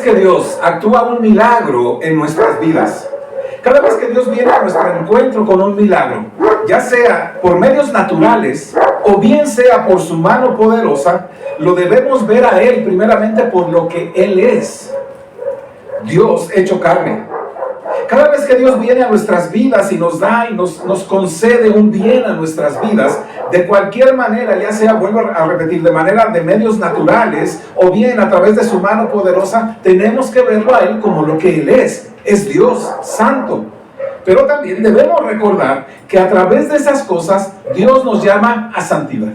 que Dios actúa un milagro en nuestras vidas, cada vez que Dios viene a nuestro encuentro con un milagro, ya sea por medios naturales o bien sea por su mano poderosa, lo debemos ver a Él primeramente por lo que Él es, Dios hecho carne. Cada vez que Dios viene a nuestras vidas y nos da y nos concede un bien a nuestras vidas, de cualquier manera, ya sea, vuelvo a repetir, de manera de medios naturales o bien a través de su mano poderosa, tenemos que verlo a Él como lo que Él es Dios santo. Pero también debemos recordar que a través de esas cosas, Dios nos llama a santidad.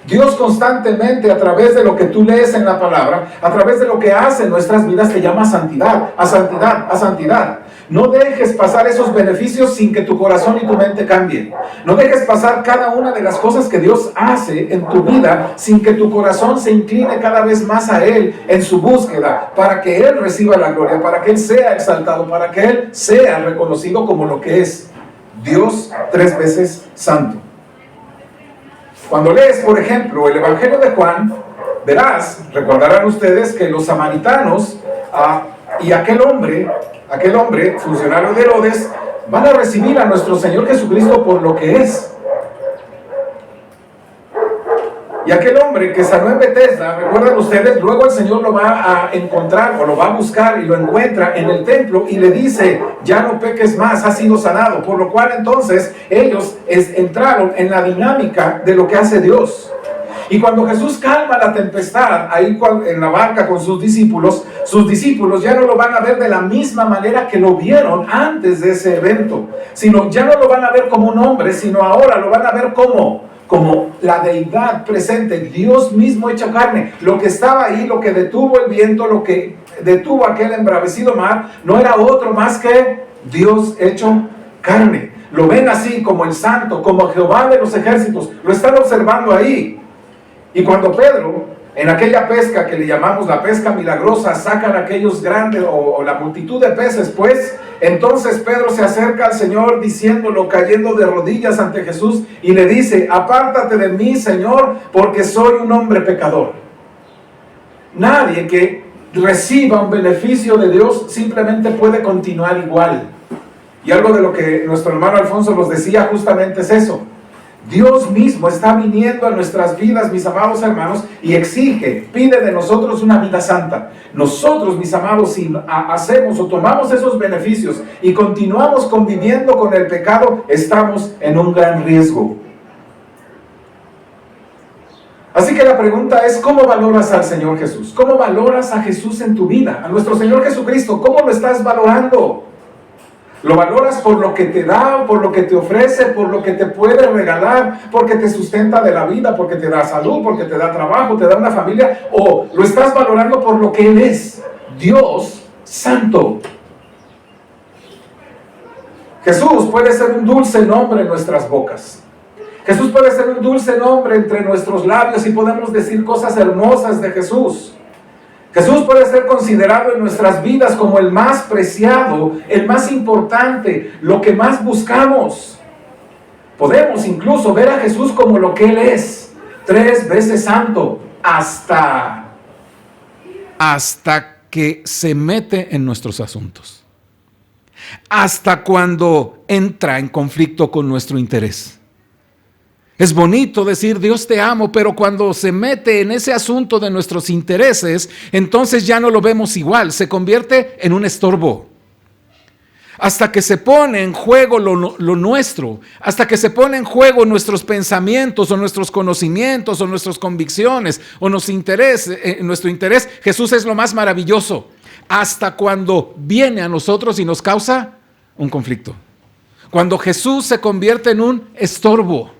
Dios constantemente, a través de lo que tú lees en la palabra, a través de lo que hace en nuestras vidas, te llama a santidad, a santidad, a santidad. No dejes pasar esos beneficios sin que tu corazón y tu mente cambien. No dejes pasar cada una de las cosas que Dios hace en tu vida sin que tu corazón se incline cada vez más a Él en su búsqueda, para que Él reciba la gloria, para que Él sea exaltado, para que Él sea reconocido como lo que es Dios 3 veces santo. Cuando lees, por ejemplo, el Evangelio de Juan, recordarán ustedes que los samaritanos y aquel hombre, funcionario de Herodes, van a recibir a nuestro Señor Jesucristo por lo que es. Y aquel hombre que sanó en Betesda, recuerdan ustedes, luego el Señor lo va a encontrar o lo va a buscar y lo encuentra en el templo y le dice, ya no peques más, has sido sanado. Por lo cual entonces ellos entraron en la dinámica de lo que hace Dios. Y cuando Jesús calma la tempestad ahí en la barca con sus discípulos ya no lo van a ver de la misma manera que lo vieron antes de ese evento, sino ya no lo van a ver como un hombre, sino ahora lo van a ver como la deidad presente, Dios mismo hecho carne. Lo que estaba ahí, lo que detuvo el viento, lo que detuvo aquel embravecido mar, no era otro más que Dios hecho carne. Lo ven así como el santo, como Jehová de los ejércitos, lo están observando ahí. Y cuando Pedro, en aquella pesca que le llamamos la pesca milagrosa, sacan aquellos grandes o la multitud de peces, pues entonces Pedro se acerca al Señor diciéndolo, cayendo de rodillas ante Jesús, y le dice, apártate de mí, Señor, porque soy un hombre pecador. Nadie que reciba un beneficio de Dios simplemente puede continuar igual. Y algo de lo que nuestro hermano Alfonso nos decía justamente es eso. Dios mismo está viniendo a nuestras vidas, mis amados hermanos, y pide de nosotros una vida santa. Nosotros, mis amados, si hacemos o tomamos esos beneficios y continuamos conviviendo con el pecado, estamos en un gran riesgo. Así que la pregunta es, ¿cómo valoras al Señor Jesús? ¿Cómo valoras a Jesús en tu vida? A nuestro Señor Jesucristo, ¿cómo lo estás valorando? ¿Lo valoras por lo que te da, por lo que te ofrece, por lo que te puede regalar, porque te sustenta de la vida, porque te da salud, porque te da trabajo, te da una familia? ¿O lo estás valorando por lo que Él es? Dios santo. Jesús puede ser un dulce nombre en nuestras bocas. Jesús puede ser un dulce nombre entre nuestros labios y podemos decir cosas hermosas de Jesús. Jesús puede ser considerado en nuestras vidas como el más preciado, el más importante, lo que más buscamos. Podemos incluso ver a Jesús como lo que Él es, 3 veces santo, hasta que se mete en nuestros asuntos. Hasta cuando entra en conflicto con nuestro interés. Es bonito decir Dios te amo, pero cuando se mete en ese asunto de nuestros intereses, entonces ya no lo vemos igual, se convierte en un estorbo. Hasta que se pone en juego lo nuestro, hasta que se pone en juego nuestros pensamientos o nuestros conocimientos o nuestras convicciones o nuestro interés, Jesús es lo más maravilloso. Hasta cuando viene a nosotros y nos causa un conflicto. Cuando Jesús se convierte en un estorbo.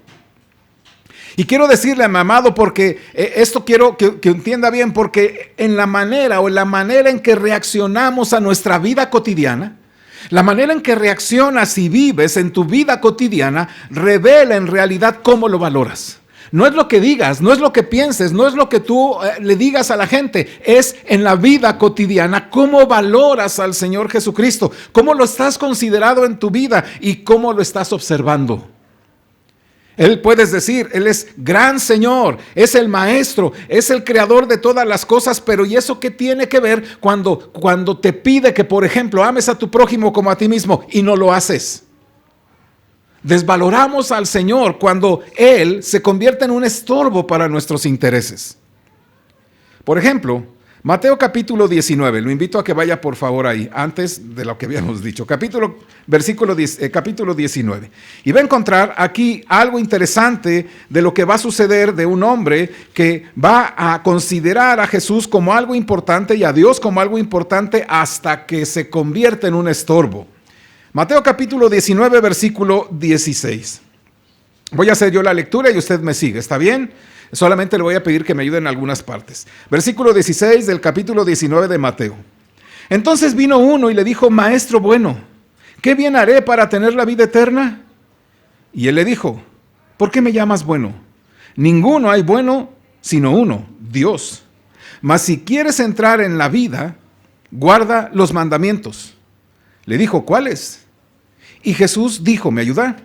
Y quiero decirle, mi amado, porque esto quiero que entienda bien, porque en la manera en que reaccionamos a nuestra vida cotidiana, la manera en que reaccionas y vives en tu vida cotidiana, revela en realidad cómo lo valoras. No es lo que digas, no es lo que pienses, no es lo que tú le digas a la gente, es en la vida cotidiana cómo valoras al Señor Jesucristo, cómo lo estás considerando en tu vida y cómo lo estás observando. Él puedes decir, Él es gran Señor, es el Maestro, es el Creador de todas las cosas, pero ¿y eso qué tiene que ver cuando te pide que, por ejemplo, ames a tu prójimo como a ti mismo y no lo haces? Desvaloramos al Señor cuando Él se convierte en un estorbo para nuestros intereses. Por ejemplo, Mateo capítulo 19, lo invito a que vaya por favor ahí, antes de lo que habíamos dicho, capítulo 19. Y va a encontrar aquí algo interesante de lo que va a suceder de un hombre que va a considerar a Jesús como algo importante y a Dios como algo importante hasta que se convierte en un estorbo. Mateo capítulo 19, versículo 16. Voy a hacer yo la lectura y usted me sigue, ¿está bien? Solamente le voy a pedir que me ayude en algunas partes. Versículo 16 del capítulo 19 de Mateo. Entonces vino uno y le dijo, Maestro bueno, ¿qué bien haré para tener la vida eterna? Y él le dijo, ¿por qué me llamas bueno? Ninguno hay bueno sino uno, Dios. Mas si quieres entrar en la vida, guarda los mandamientos. Le dijo, ¿cuáles? Y Jesús dijo, ¿me ayuda?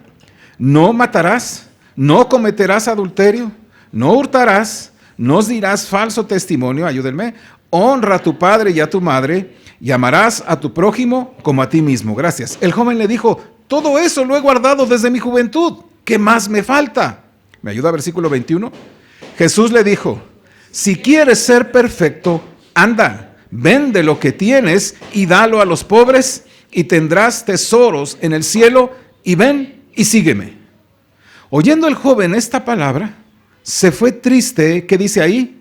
No matarás, no cometerás adulterio, no hurtarás, no dirás falso testimonio, ayúdenme, honra a tu padre y a tu madre, y amarás a tu prójimo como a ti mismo. Gracias. El joven le dijo, todo eso lo he guardado desde mi juventud, ¿qué más me falta? ¿Me ayuda versículo 21? Jesús le dijo, si quieres ser perfecto, anda, vende lo que tienes y dalo a los pobres, y tendrás tesoros en el cielo, y ven y sígueme. Oyendo el joven esta palabra, se fue triste, ¿qué dice ahí?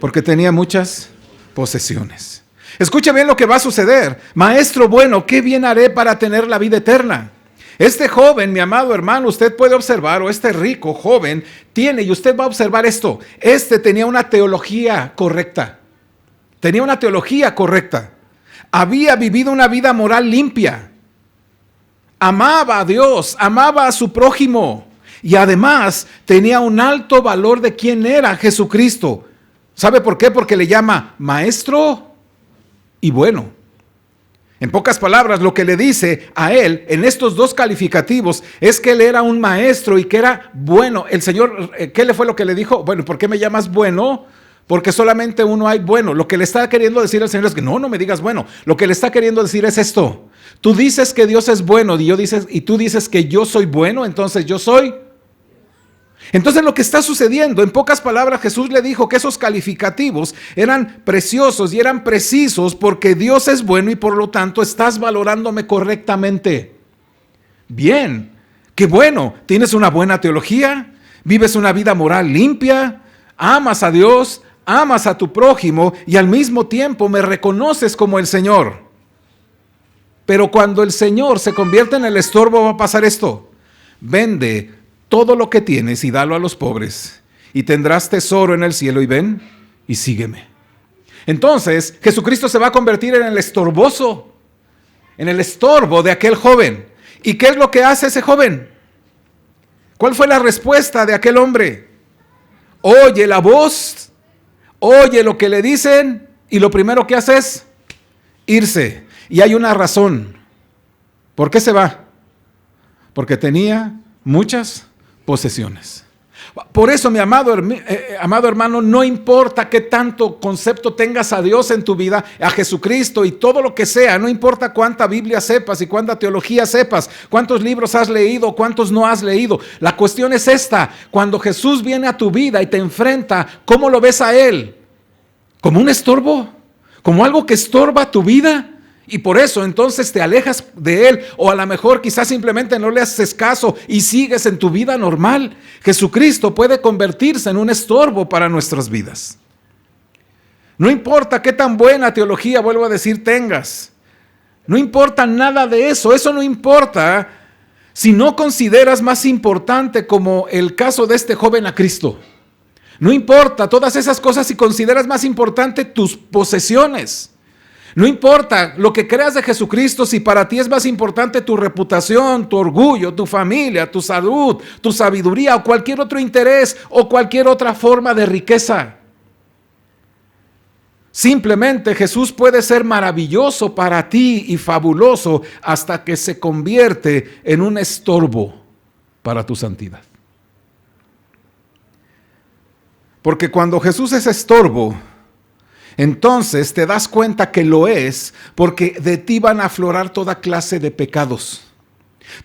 Porque tenía muchas posesiones. Escucha bien lo que va a suceder. Maestro bueno, ¿qué bien haré para tener la vida eterna? Este joven, mi amado hermano, usted puede observar, o este rico joven tiene, y usted va a observar esto, tenía una teología correcta. Tenía una teología correcta. Había vivido una vida moral limpia. Amaba a Dios, amaba a su prójimo. Y además tenía un alto valor de quién era Jesucristo. ¿Sabe por qué? Porque le llama maestro y bueno. En pocas palabras, lo que le dice a él en estos dos calificativos es que él era un maestro y que era bueno. El Señor, ¿qué le fue lo que le dijo? Bueno, ¿por qué me llamas bueno? Porque solamente uno hay bueno. Lo que le está queriendo decir al Señor es que no me digas bueno. Lo que le está queriendo decir es esto. Tú dices que Dios es bueno y tú dices que yo soy bueno, entonces yo soy. Entonces lo que está sucediendo, en pocas palabras, Jesús le dijo que esos calificativos eran preciosos y eran precisos porque Dios es bueno y por lo tanto estás valorándome correctamente. Bien, qué bueno, tienes una buena teología, vives una vida moral limpia, amas a Dios, amas a tu prójimo y al mismo tiempo me reconoces como el Señor. Pero cuando el Señor se convierte en el estorbo va a pasar esto. Vende todo lo que tienes y dalo a los pobres y tendrás tesoro en el cielo y ven y sígueme. Entonces Jesucristo se va a convertir en el estorboso, en el estorbo de aquel joven. ¿Y qué es lo que hace ese joven? ¿Cuál fue la respuesta de aquel hombre? Oye la voz, oye lo que le dicen y lo primero que hace es irse. Y hay una razón. ¿Por qué se va? Porque tenía muchas posesiones. Por eso, mi amado hermano, no importa qué tanto concepto tengas a Dios en tu vida, a Jesucristo y todo lo que sea, no importa cuánta Biblia sepas y cuánta teología sepas, cuántos libros has leído, cuántos no has leído. La cuestión es esta: cuando Jesús viene a tu vida y te enfrenta, ¿cómo lo ves a Él? ¿Como un estorbo? ¿Como algo que estorba tu vida? Y por eso entonces te alejas de Él, o a lo mejor quizás simplemente no le haces caso y sigues en tu vida normal. Jesucristo puede convertirse en un estorbo para nuestras vidas. No importa qué tan buena teología, vuelvo a decir, tengas. No importa nada de eso, eso no importa si no consideras más importante, como el caso de este joven, a Cristo. No importa todas esas cosas si consideras más importante tus posesiones. No importa lo que creas de Jesucristo si para ti es más importante tu reputación, tu orgullo, tu familia, tu salud, tu sabiduría o cualquier otro interés o cualquier otra forma de riqueza. Simplemente Jesús puede ser maravilloso para ti y fabuloso hasta que se convierte en un estorbo para tu santidad. Porque cuando Jesús es estorbo, entonces te das cuenta que lo es, porque de ti van a aflorar toda clase de pecados,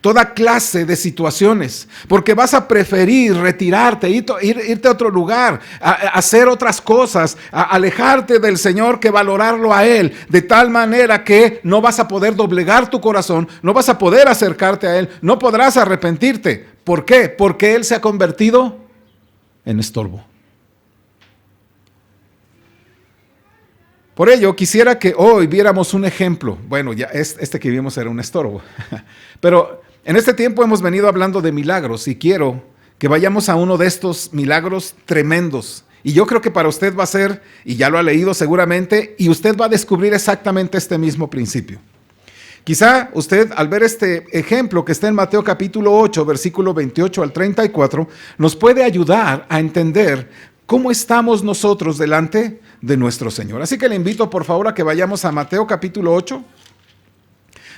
toda clase de situaciones, porque vas a preferir retirarte, irte a otro lugar, a hacer otras cosas, a alejarte del Señor que valorarlo a Él, de tal manera que no vas a poder doblegar tu corazón, no vas a poder acercarte a Él, no podrás arrepentirte. ¿Por qué? Porque Él se ha convertido en estorbo. Por ello, quisiera que hoy viéramos un ejemplo. Bueno, ya este que vimos era un estorbo. Pero en este tiempo hemos venido hablando de milagros y quiero que vayamos a uno de estos milagros tremendos. Y yo creo que para usted va a ser, y ya lo ha leído seguramente, y usted va a descubrir exactamente este mismo principio. Quizá usted, al ver este ejemplo que está en Mateo capítulo 8, versículo 28 al 34, nos puede ayudar a entender cómo estamos nosotros delante de nuestro Señor. Así que le invito por favor a que vayamos a Mateo capítulo 8,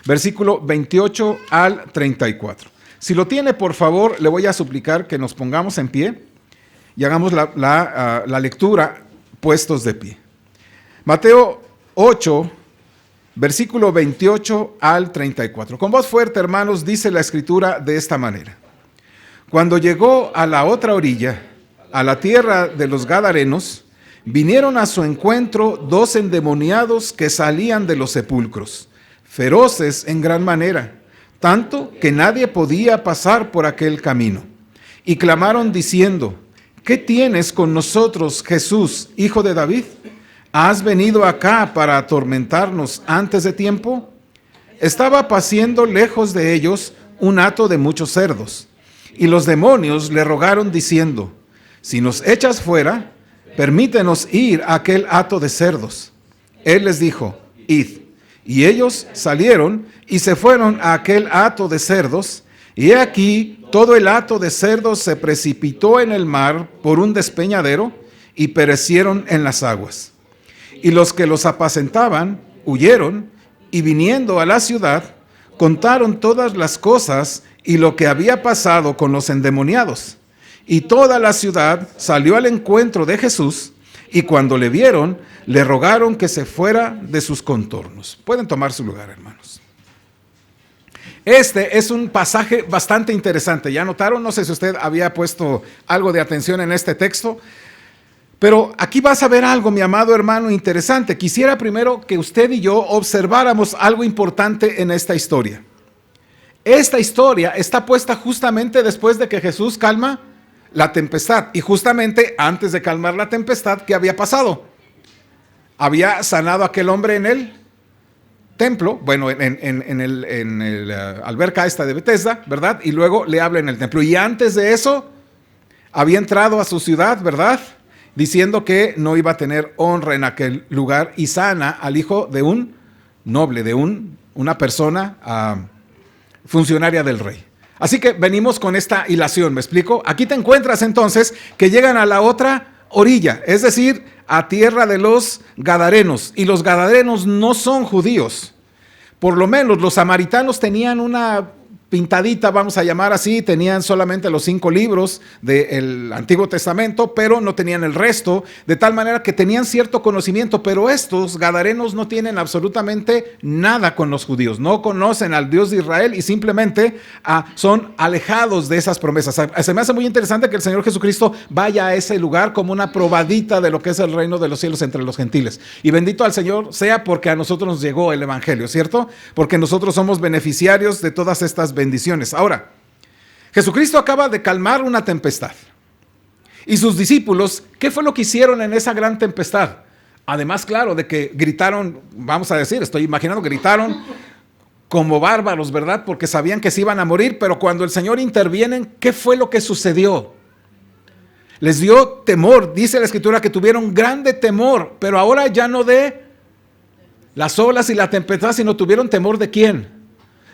versículo 28 al 34. Si lo tiene, por favor, le voy a suplicar que nos pongamos en pie y hagamos la lectura puestos de pie. Mateo 8, versículo 28 al 34. Con voz fuerte, hermanos, dice la Escritura de esta manera. Cuando llegó a la otra orilla, a la tierra de los Gadarenos, vinieron a su encuentro 2 endemoniados que salían de los sepulcros, feroces en gran manera, tanto que nadie podía pasar por aquel camino. Y clamaron diciendo, ¿qué tienes con nosotros, Jesús, hijo de David? ¿Has venido acá para atormentarnos antes de tiempo? Estaba paciendo lejos de ellos un hato de muchos cerdos, y los demonios le rogaron diciendo, si nos echas fuera, permítenos ir a aquel hato de cerdos. Él les dijo, id. Y ellos salieron y se fueron a aquel hato de cerdos, y he aquí todo el hato de cerdos se precipitó en el mar por un despeñadero y perecieron en las aguas. Y los que los apacentaban huyeron y viniendo a la ciudad, contaron todas las cosas y lo que había pasado con los endemoniados. Y toda la ciudad salió al encuentro de Jesús, y cuando le vieron, le rogaron que se fuera de sus contornos. Pueden tomar su lugar, hermanos. Este es un pasaje bastante interesante. ¿Ya notaron? No sé si usted había puesto algo de atención en este texto, pero aquí vas a ver algo, mi amado hermano, interesante. Quisiera primero que usted y yo observáramos algo importante en esta historia. Esta historia está puesta justamente después de que Jesús calma la tempestad, y justamente antes de calmar la tempestad, ¿qué había pasado? Había sanado a aquel hombre en el templo, bueno, en el alberca esta de Bethesda, ¿verdad? Y luego le habla en el templo, y antes de eso había entrado a su ciudad, ¿verdad? Diciendo que no iba a tener honra en aquel lugar, y sana al hijo de un noble, de una persona funcionaria del rey. Así que venimos con esta hilación, ¿me explico? Aquí te encuentras entonces que llegan a la otra orilla, es decir, a tierra de los Gadarenos. Y los Gadarenos no son judíos. Por lo menos los samaritanos tenían una pintadita, vamos a llamar así, tenían solamente los 5 libros del Antiguo Testamento, pero no tenían el resto, de tal manera que tenían cierto conocimiento, pero estos gadarenos no tienen absolutamente nada con los judíos, no conocen al Dios de Israel y simplemente son alejados de esas promesas. Se me hace muy interesante que el Señor Jesucristo vaya a ese lugar como una probadita de lo que es el reino de los cielos entre los gentiles. Y bendito al Señor sea porque a nosotros nos llegó el Evangelio, ¿cierto? Porque nosotros somos beneficiarios de todas estas bendiciones. Ahora, Jesucristo acaba de calmar una tempestad. Y sus discípulos, ¿qué fue lo que hicieron en esa gran tempestad? Además, claro, de que gritaron, vamos a decir, estoy imaginando, gritaron como bárbaros, ¿verdad? Porque sabían que se iban a morir, pero cuando el Señor interviene, ¿qué fue lo que sucedió? Les dio temor, dice la Escritura que tuvieron grande temor, pero ahora ya no de las olas y la tempestad, sino tuvieron temor ¿de quién?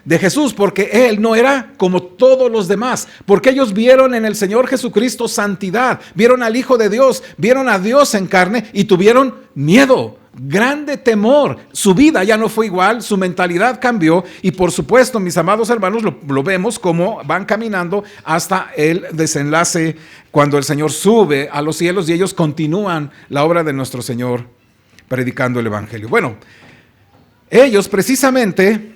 De Jesús, porque Él no era como todos los demás, porque ellos vieron en el Señor Jesucristo santidad, vieron al Hijo de Dios, vieron a Dios en carne y tuvieron miedo. grande temor. Su vida ya no fue igual, su mentalidad cambió y por supuesto, mis amados hermanos, lo vemos como van caminando hasta el desenlace cuando el Señor sube a los cielos y ellos continúan la obra de nuestro Señor predicando el Evangelio. Bueno, ellos precisamente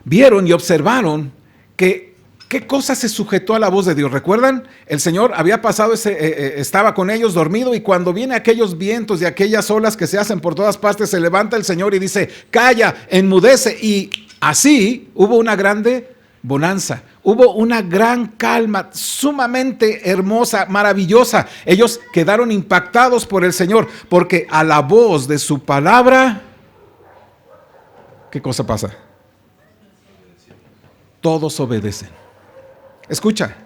vieron y observaron que qué cosa se sujetó a la voz de Dios. ¿Recuerdan? El Señor había pasado, estaba con ellos dormido y cuando vienen aquellos vientos y aquellas olas que se hacen por todas partes, se levanta el Señor y dice, calla, enmudece. Y así hubo una grande bonanza, hubo una gran calma sumamente hermosa, maravillosa. Ellos quedaron impactados por el Señor porque a la voz de su palabra, ¿qué cosa pasa? Todos obedecen. Escucha,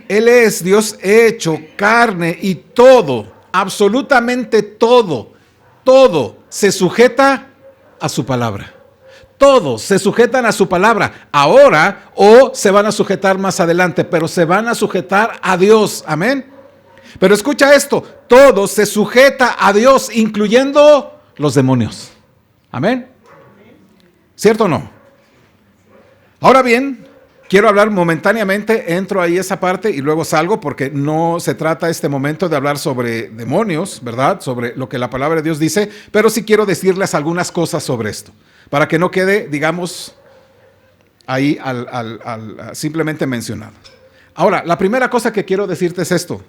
Él es Dios hecho carne y todo, absolutamente todo se sujeta a su palabra. Todos se sujetan a su palabra ahora o se van a sujetar más adelante, pero se van a sujetar a Dios. Amén. Pero escucha esto, todo se sujeta a Dios, incluyendo los demonios. Amén. ¿Cierto o no? Ahora bien, quiero hablar momentáneamente, entro ahí esa parte y luego salgo porque no se trata este momento de hablar sobre demonios, ¿verdad? Sobre lo que la palabra de Dios dice, pero sí quiero decirles algunas cosas sobre esto, para que no quede, digamos, ahí simplemente mencionado. Ahora, la primera cosa que quiero decirte es esto,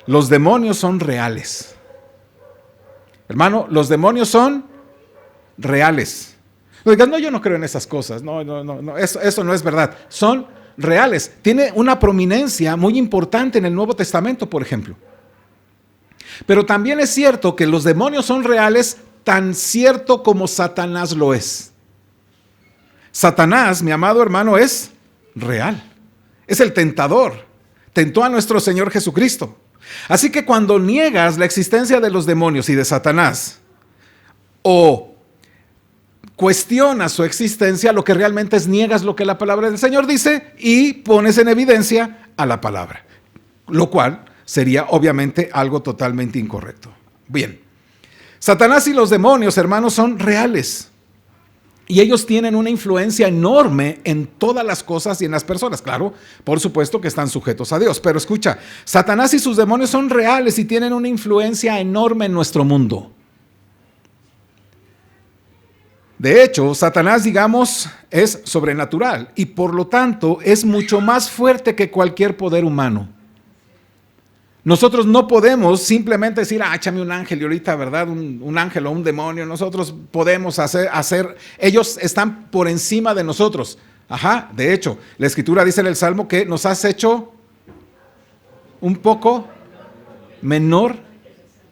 los demonios son reales. Hermano, los demonios son reales. No digas, no, yo no creo en esas cosas, no, eso no es verdad. Son reales. Tiene una prominencia muy importante en el Nuevo Testamento, por ejemplo. Pero también es cierto que los demonios son reales, tan cierto como Satanás lo es. Satanás, mi amado hermano, es real. Es el tentador. Tentó a nuestro Señor Jesucristo. Así que cuando niegas la existencia de los demonios y de Satanás, o cuestionas su existencia, lo que realmente es niegas lo que la palabra del Señor dice y pones en evidencia a la palabra, lo cual sería obviamente algo totalmente incorrecto. Bien, Satanás y los demonios, hermanos, son reales y ellos tienen una influencia enorme en todas las cosas y en las personas. Claro, por supuesto que están sujetos a Dios, pero escucha, Satanás y sus demonios son reales y tienen una influencia enorme en nuestro mundo. De hecho, Satanás, digamos, es sobrenatural y por lo tanto es mucho más fuerte que cualquier poder humano. Nosotros no podemos simplemente decir, échame un ángel y ahorita, ¿verdad? Un ángel o un demonio. Nosotros podemos hacer, ellos están por encima de nosotros. De hecho, la Escritura dice en el Salmo que nos has hecho un poco menor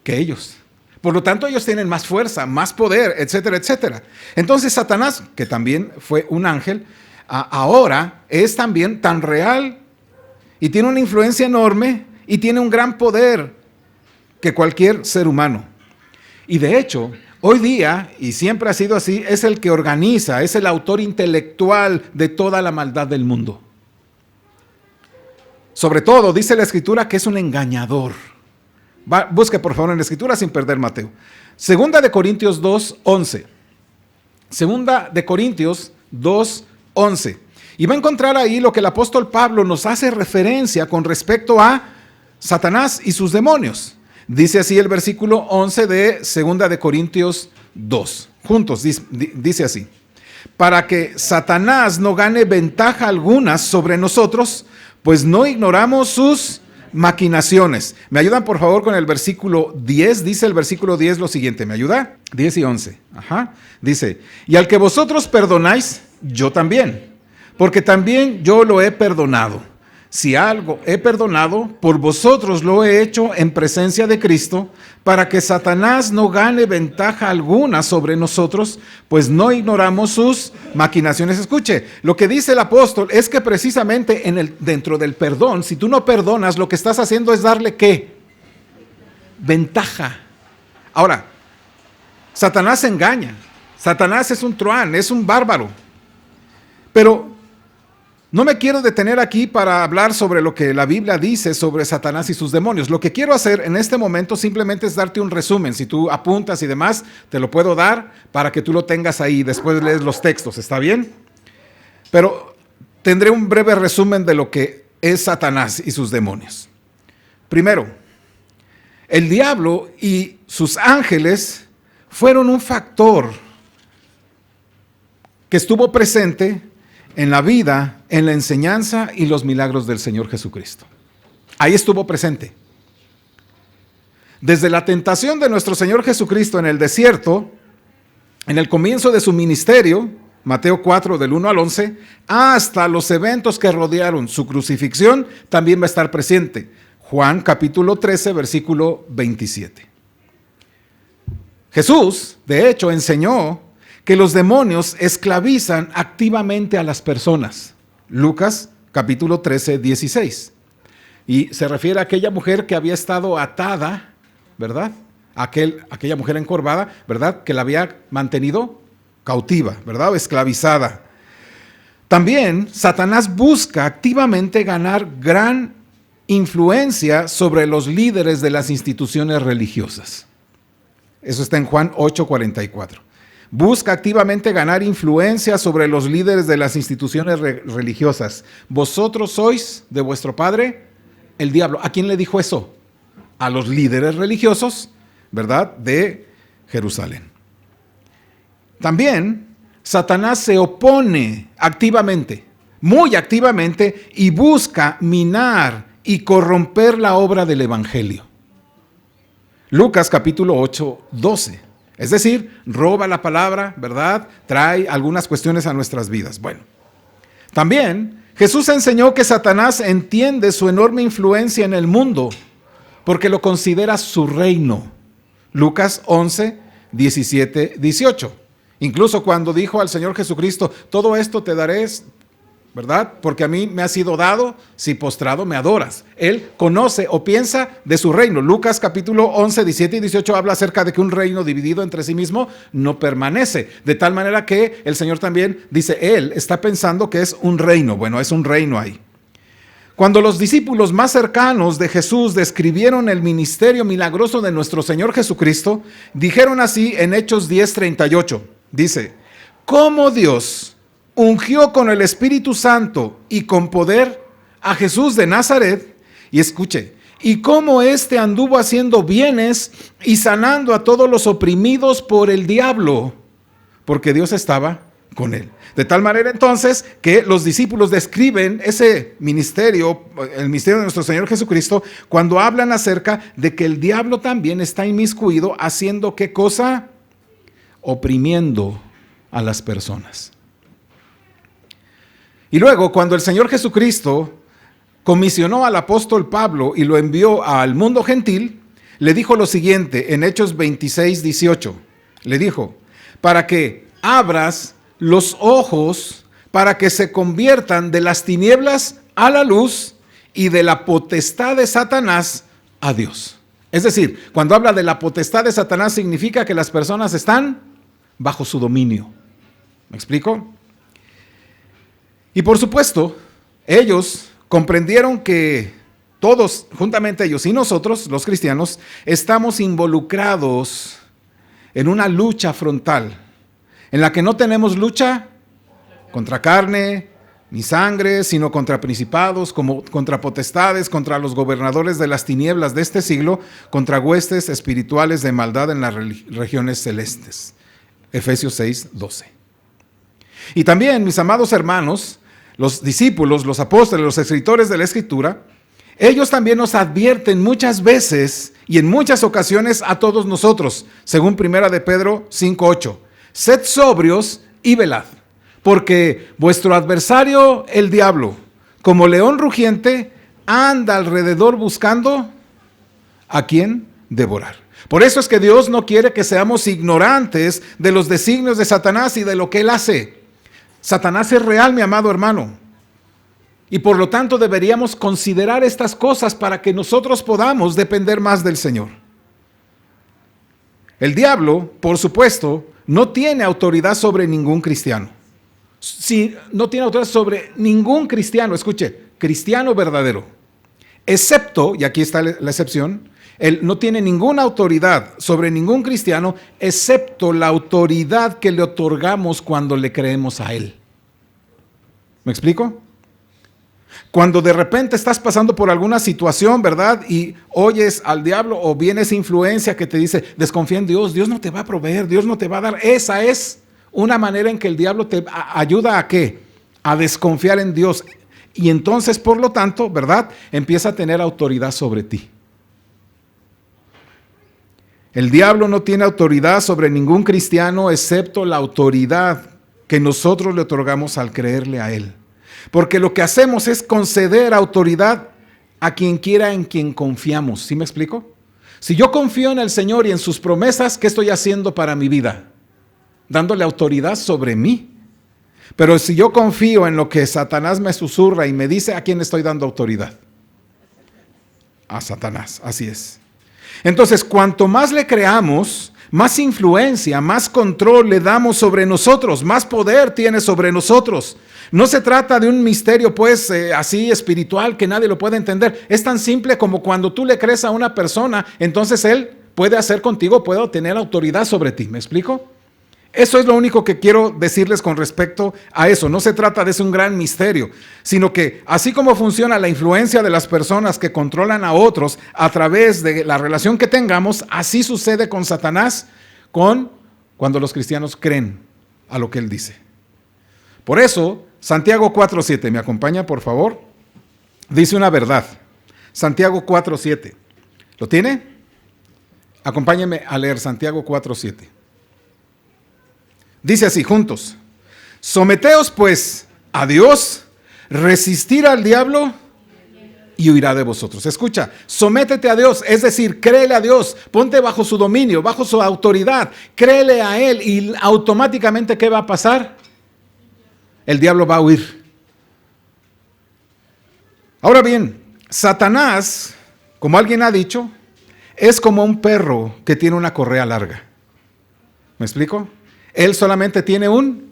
que ellos. Por lo tanto, ellos tienen más fuerza, más poder, etcétera, etcétera. Entonces, Satanás, que también fue un ángel, ahora es también tan real y tiene una influencia enorme y tiene un gran poder que cualquier ser humano. Y de hecho, hoy día, y siempre ha sido así, es el que organiza, es el autor intelectual de toda la maldad del mundo. Sobre todo, dice la Escritura que es un engañador. Busque por favor en la Escritura sin perder Mateo. Segunda de Corintios 2:11. Segunda de Corintios 2:11. Y va a encontrar ahí lo que el apóstol Pablo nos hace referencia con respecto a Satanás y sus demonios. Dice así el versículo 11 de Segunda de Corintios 2. Juntos dice así. Para que Satanás no gane ventaja alguna sobre nosotros, pues no ignoramos sus maquinaciones. ¿Me ayudan por favor con el versículo 10? Dice el versículo 10 lo siguiente, ¿me ayuda? 10 y 11. Dice, y al que vosotros perdonáis, yo también, porque también yo lo he perdonado. Si algo he perdonado, por vosotros lo he hecho en presencia de Cristo, para que Satanás no gane ventaja alguna sobre nosotros, pues no ignoramos sus maquinaciones. Escuche, lo que dice el apóstol es que precisamente dentro del perdón, si tú no perdonas, lo que estás haciendo es darle ¿qué? Ventaja. Ahora, Satanás engaña. Satanás es un truán, es un bárbaro. Pero No me quiero detener aquí para hablar sobre lo que la Biblia dice sobre Satanás y sus demonios. Lo que quiero hacer en este momento simplemente es darte un resumen. Si tú apuntas y demás, te lo puedo dar para que tú lo tengas ahí. Después lees los textos, ¿está bien? Pero tendré un breve resumen de lo que es Satanás y sus demonios. Primero, el diablo y sus ángeles fueron un factor que estuvo presente en la vida, en la enseñanza y los milagros del Señor Jesucristo. Ahí estuvo presente. Desde la tentación de nuestro Señor Jesucristo en el desierto, en el comienzo de su ministerio, Mateo 4 del 1 al 11, hasta los eventos que rodearon su crucifixión, también va a estar presente. Juan capítulo 13, versículo 27. Jesús, de hecho, enseñó que los demonios esclavizan activamente a las personas. Lucas capítulo 13, 16. Y se refiere a aquella mujer que había estado atada, ¿verdad? Aquella mujer encorvada, ¿verdad? Que la había mantenido cautiva, ¿verdad? O esclavizada. También Satanás busca activamente ganar gran influencia sobre los líderes de las instituciones religiosas. Eso está en Juan 8:44. Busca activamente ganar influencia sobre los líderes de las instituciones religiosas. Vosotros sois de vuestro padre el diablo. ¿A quién le dijo eso? A los líderes religiosos, ¿verdad? De Jerusalén. También Satanás se opone activamente, muy activamente, y busca minar y corromper la obra del evangelio. Lucas capítulo 8, 12. Es decir, roba la palabra, ¿verdad? Trae algunas cuestiones a nuestras vidas. Bueno, también Jesús enseñó que Satanás entiende su enorme influencia en el mundo porque lo considera su reino. Lucas 11, 17, 18. Incluso cuando dijo al Señor Jesucristo, todo esto te daré, ¿verdad? Porque a mí me ha sido dado si postrado me adoras. Él conoce o piensa de su reino. Lucas capítulo 11, 17 y 18 habla acerca de que un reino dividido entre sí mismo no permanece. De tal manera que el Señor también dice, Él está pensando que es un reino. Bueno, es un reino ahí. Cuando los discípulos más cercanos de Jesús describieron el ministerio milagroso de nuestro Señor Jesucristo, dijeron así en Hechos 10, 38. Dice, ¿cómo Dios ungió con el Espíritu Santo y con poder a Jesús de Nazaret? Y escuche, y cómo éste anduvo haciendo bienes y sanando a todos los oprimidos por el diablo, porque Dios estaba con él. De tal manera entonces que los discípulos describen ese ministerio, el ministerio de nuestro Señor Jesucristo, cuando hablan acerca de que el diablo también está inmiscuido haciendo ¿qué cosa? Oprimiendo a las personas. Y luego, cuando el Señor Jesucristo comisionó al apóstol Pablo y lo envió al mundo gentil, le dijo lo siguiente en Hechos 26, 18. Le dijo, para que abras los ojos, para que se conviertan de las tinieblas a la luz y de la potestad de Satanás a Dios. Es decir, cuando habla de la potestad de Satanás, significa que las personas están bajo su dominio. ¿Me explico? Y por supuesto, ellos comprendieron que todos, juntamente ellos y nosotros, los cristianos, estamos involucrados en una lucha frontal, en la que no tenemos lucha contra carne ni sangre, sino contra principados, como contra potestades, contra los gobernadores de las tinieblas de este siglo, contra huestes espirituales de maldad en las regiones celestes. Efesios 6, 12. Y también, mis amados hermanos, los discípulos, los apóstoles, los escritores de la Escritura, ellos también nos advierten muchas veces y en muchas ocasiones a todos nosotros, según 1 de Pedro 5:8. Sed sobrios y velad, porque vuestro adversario, el diablo, como león rugiente, anda alrededor buscando a quien devorar. Por eso es que Dios no quiere que seamos ignorantes de los designios de Satanás y de lo que él hace. Satanás es real, mi amado hermano. Y por lo tanto deberíamos considerar estas cosas para que nosotros podamos depender más del Señor. El diablo, por supuesto, no tiene autoridad sobre ningún cristiano. no tiene autoridad sobre ningún cristiano, escuche, cristiano verdadero, excepto, y aquí está la excepción, él no tiene ninguna autoridad sobre ningún cristiano, excepto la autoridad que le otorgamos cuando le creemos a él. ¿Me explico? Cuando de repente estás pasando por alguna situación, ¿verdad? Y oyes al diablo o viene esa influencia que te dice, desconfía en Dios, Dios no te va a proveer, Dios no te va a dar. Esa es una manera en que el diablo te ayuda a ¿qué? A desconfiar en Dios. Y entonces, por lo tanto, ¿verdad? Empieza a tener autoridad sobre ti. El diablo no tiene autoridad sobre ningún cristiano excepto la autoridad que nosotros le otorgamos al creerle a él. Porque lo que hacemos es conceder autoridad a quien quiera en quien confiamos. ¿Sí me explico? Si yo confío en el Señor y en sus promesas, ¿qué estoy haciendo para mi vida? Dándole autoridad sobre mí. Pero si yo confío en lo que Satanás me susurra y me dice, ¿a quién estoy dando autoridad? A Satanás, así es. Entonces, cuanto más le creamos, más influencia, más control le damos sobre nosotros, más poder tiene sobre nosotros. No se trata de un misterio, pues, así espiritual que nadie lo puede entender. Es tan simple como cuando tú le crees a una persona, entonces él puede hacer contigo, puede tener autoridad sobre ti. ¿Me explico? Eso es lo único que quiero decirles con respecto a eso. No se trata de un gran misterio, sino que así como funciona la influencia de las personas que controlan a otros a través de la relación que tengamos, así sucede con Satanás cuando los cristianos creen a lo que él dice. Por eso, Santiago 4:7, ¿me acompaña, por favor? Dice una verdad. Santiago 4:7. ¿Lo tiene? Acompáñenme a leer Santiago 4:7. Dice así, juntos: someteos pues a Dios, resistir al diablo y huirá de vosotros. Escucha, sométete a Dios, es decir, créele a Dios, ponte bajo su dominio, bajo su autoridad, créele a Él y automáticamente, ¿qué va a pasar? El diablo va a huir. Ahora bien, Satanás, como alguien ha dicho, es como un perro que tiene una correa larga. ¿Me explico? Él solamente tiene un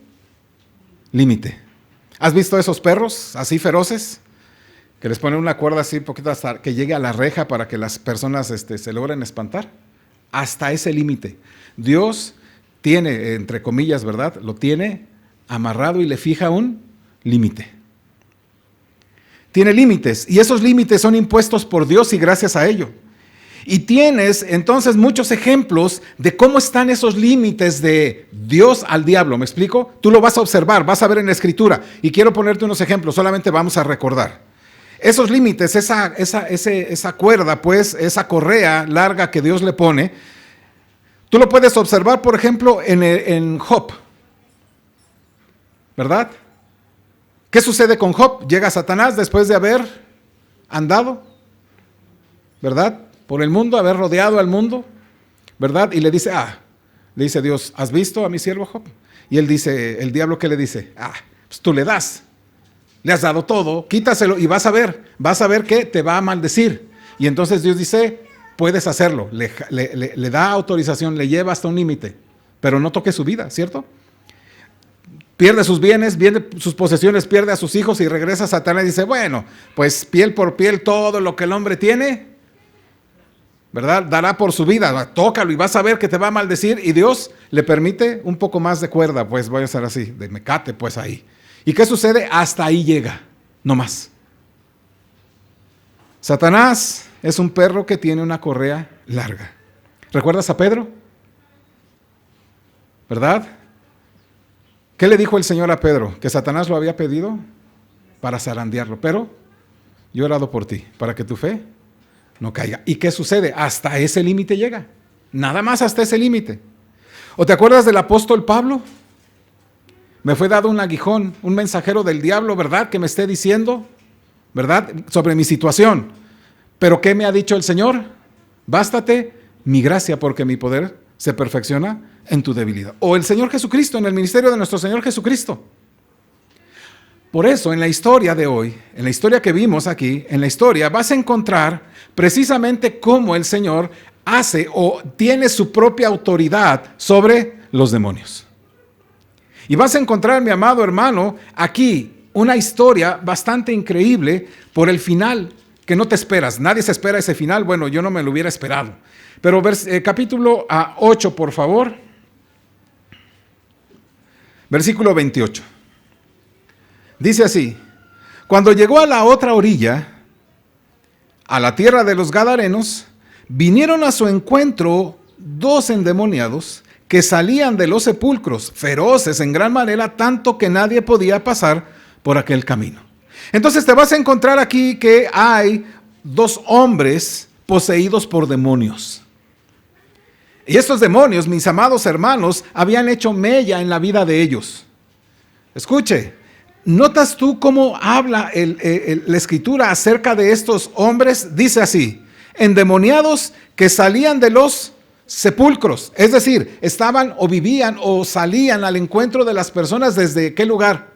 límite. ¿Has visto esos perros así feroces? Que les ponen una cuerda así un poquito hasta que llegue a la reja para que las personas se logren espantar. Hasta ese límite. Dios tiene, entre comillas, ¿verdad? Lo tiene amarrado y le fija un límite. Tiene límites y esos límites son impuestos por Dios y gracias a ello. Y tienes entonces muchos ejemplos de cómo están esos límites de Dios al diablo. ¿Me explico? Tú lo vas a observar, vas a ver en la Escritura. Y quiero ponerte unos ejemplos, solamente vamos a recordar. Esos límites, esa cuerda, pues, esa correa larga que Dios le pone, tú lo puedes observar, por ejemplo, en Job. ¿Verdad? ¿Qué sucede con Job? Llega Satanás después de haber andado, ¿verdad? Por el mundo, haber rodeado al mundo, ¿verdad? Y le dice, le dice Dios, ¿has visto a mi siervo Job? Y él dice, el diablo, ¿qué le dice? Pues tú le das, le has dado todo, quítaselo y vas a ver que te va a maldecir. Y entonces Dios dice, puedes hacerlo, le da autorización, le lleva hasta un límite, pero no toque su vida, ¿cierto? Pierde sus bienes, pierde sus posesiones, pierde a sus hijos y regresa a Satanás y dice, bueno, pues piel por piel todo lo que el hombre tiene, ¿verdad? Dará por su vida, tócalo y vas a ver que te va a maldecir. Y Dios le permite un poco más de cuerda, pues voy a hacer así, de mecate pues ahí. ¿Y qué sucede? Hasta ahí llega, no más. Satanás es un perro que tiene una correa larga. ¿Recuerdas a Pedro? ¿Verdad? ¿Qué le dijo el Señor a Pedro? Que Satanás lo había pedido para zarandearlo, pero yo he orado por ti, para que tu fe no caiga. ¿Y qué sucede? Hasta ese límite llega. Nada más hasta ese límite. ¿O te acuerdas del apóstol Pablo? Me fue dado un aguijón, un mensajero del diablo, ¿verdad? Que me esté diciendo, ¿verdad? Sobre mi situación. ¿Pero qué me ha dicho el Señor? Bástate mi gracia, porque mi poder se perfecciona en tu debilidad. O el Señor Jesucristo, en el ministerio de nuestro Señor Jesucristo. Por eso, en la historia de hoy, en la historia que vimos aquí, en la historia vas a encontrar precisamente cómo el Señor hace o tiene su propia autoridad sobre los demonios. Y vas a encontrar, mi amado hermano, aquí una historia bastante increíble por el final que no te esperas. Nadie se espera ese final. Bueno, yo no me lo hubiera esperado. Pero capítulo 8, por favor. Versículo 28. Dice así: cuando llegó a la otra orilla, a la tierra de los Gadarenos, vinieron a su encuentro 2 endemoniados que salían de los sepulcros, feroces en gran manera, tanto que nadie podía pasar por aquel camino. Entonces te vas a encontrar aquí que hay 2 hombres poseídos por demonios. Y estos demonios, mis amados hermanos, habían hecho mella en la vida de ellos. Escuche, ¿notas tú cómo habla la Escritura acerca de estos hombres? Dice así: endemoniados que salían de los sepulcros, es decir, estaban o vivían o salían al encuentro de las personas. ¿Desde qué lugar?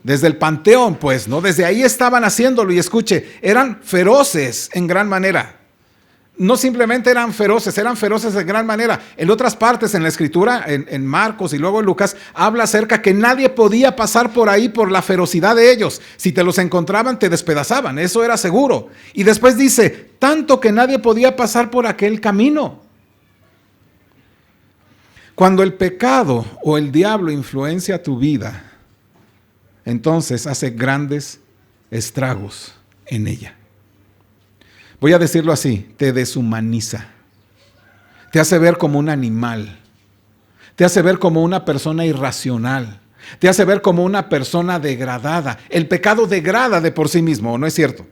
Desde el panteón, pues, ¿no? Desde ahí estaban haciéndolo. Y escuche, eran feroces en gran manera. No simplemente eran feroces en gran manera. En otras partes en la Escritura, en Marcos y luego en Lucas, habla acerca que nadie podía pasar por ahí por la ferocidad de ellos. Si te los encontraban, te despedazaban, eso era seguro. Y después dice, tanto que nadie podía pasar por aquel camino. Cuando el pecado o el diablo influencia tu vida, entonces hace grandes estragos en ella. Voy a decirlo así: te deshumaniza, te hace ver como un animal, te hace ver como una persona irracional, te hace ver como una persona degradada. El pecado degrada de por sí mismo, ¿no es cierto?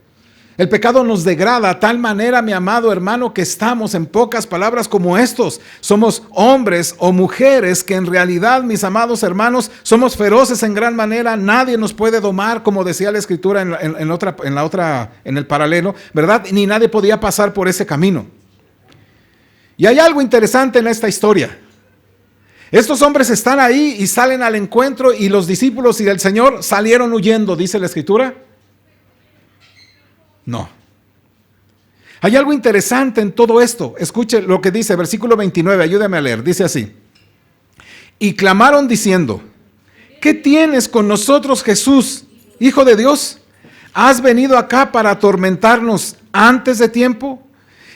El pecado nos degrada a tal manera, mi amado hermano, que estamos, en pocas palabras, como estos. Somos hombres o mujeres que en realidad, mis amados hermanos, somos feroces en gran manera. Nadie nos puede domar, como decía la Escritura en el paralelo, ¿verdad? Ni nadie podía pasar por ese camino. Y hay algo interesante en esta historia. Estos hombres están ahí y salen al encuentro, y los discípulos y el Señor salieron huyendo, dice la Escritura. No. Hay algo interesante en todo esto. Escuche lo que dice, versículo 29, ayúdame a leer. Dice así: y clamaron diciendo, ¿qué tienes con nosotros, Jesús, Hijo de Dios? ¿Has venido acá para atormentarnos antes de tiempo?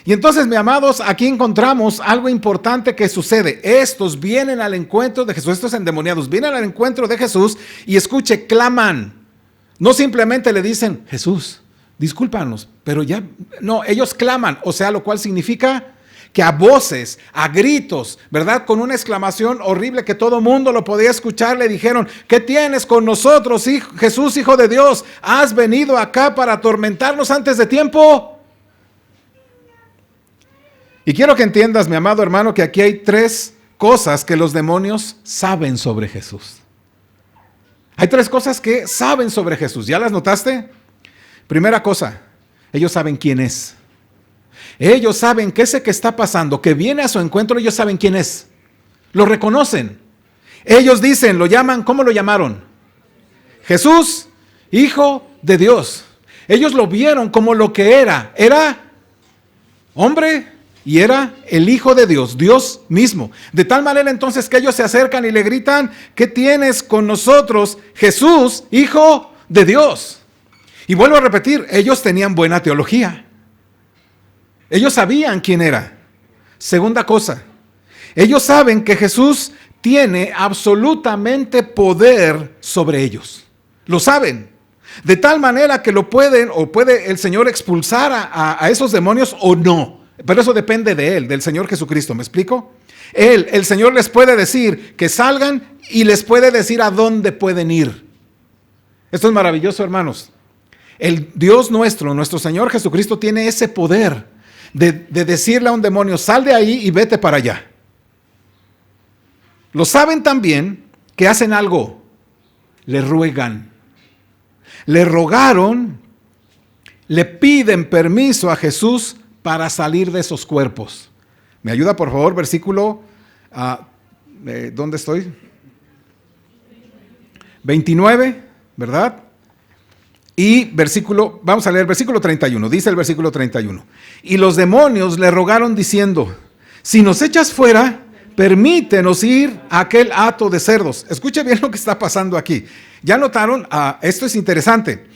Y entonces, mis amados, aquí encontramos algo importante que sucede. Estos vienen al encuentro de Jesús, estos endemoniados vienen al encuentro de Jesús y escuche, claman. No simplemente le dicen, Jesús, discúlpanos, pero ya, no, ellos claman, o sea, lo cual significa que a voces, a gritos, ¿verdad? Con una exclamación horrible que todo mundo lo podía escuchar, le dijeron, ¿qué tienes con nosotros, Jesús, Hijo de Dios? ¿Has venido acá para atormentarnos antes de tiempo? Y quiero que entiendas, mi amado hermano, que aquí hay 3 cosas que los demonios saben sobre Jesús. Hay 3 cosas que saben sobre Jesús, ¿ya las notaste? Primera cosa, ellos saben quién es. Ellos saben que ese que está pasando, que viene a su encuentro, ellos saben quién es. Lo reconocen. Ellos dicen, lo llaman, ¿cómo lo llamaron? Jesús, Hijo de Dios. Ellos lo vieron como lo que era. Era hombre y era el Hijo de Dios, Dios mismo. De tal manera entonces que ellos se acercan y le gritan, ¿qué tienes con nosotros, Jesús, Hijo de Dios? Y vuelvo a repetir, ellos tenían buena teología. Ellos sabían quién era. Segunda cosa, ellos saben que Jesús tiene absolutamente poder sobre ellos. Lo saben. De tal manera que lo pueden, o puede el Señor expulsar a esos demonios o no. Pero eso depende de Él, del Señor Jesucristo. ¿Me explico? El Señor les puede decir que salgan y les puede decir a dónde pueden ir. Esto es maravilloso, hermanos. El Dios nuestro Señor Jesucristo tiene ese poder de decirle a un demonio, sal de ahí y vete para allá. Lo saben también que hacen algo, le ruegan. Le rogaron, le piden permiso a Jesús para salir de esos cuerpos. ¿Me ayuda, por favor, versículo, ¿dónde estoy? 29, ¿verdad? Y vamos a leer versículo 31, dice el versículo 31. Y los demonios le rogaron diciendo, si nos echas fuera, permítenos ir a aquel hato de cerdos. Escuche bien lo que está pasando aquí. ¿Ya notaron? Esto es interesante.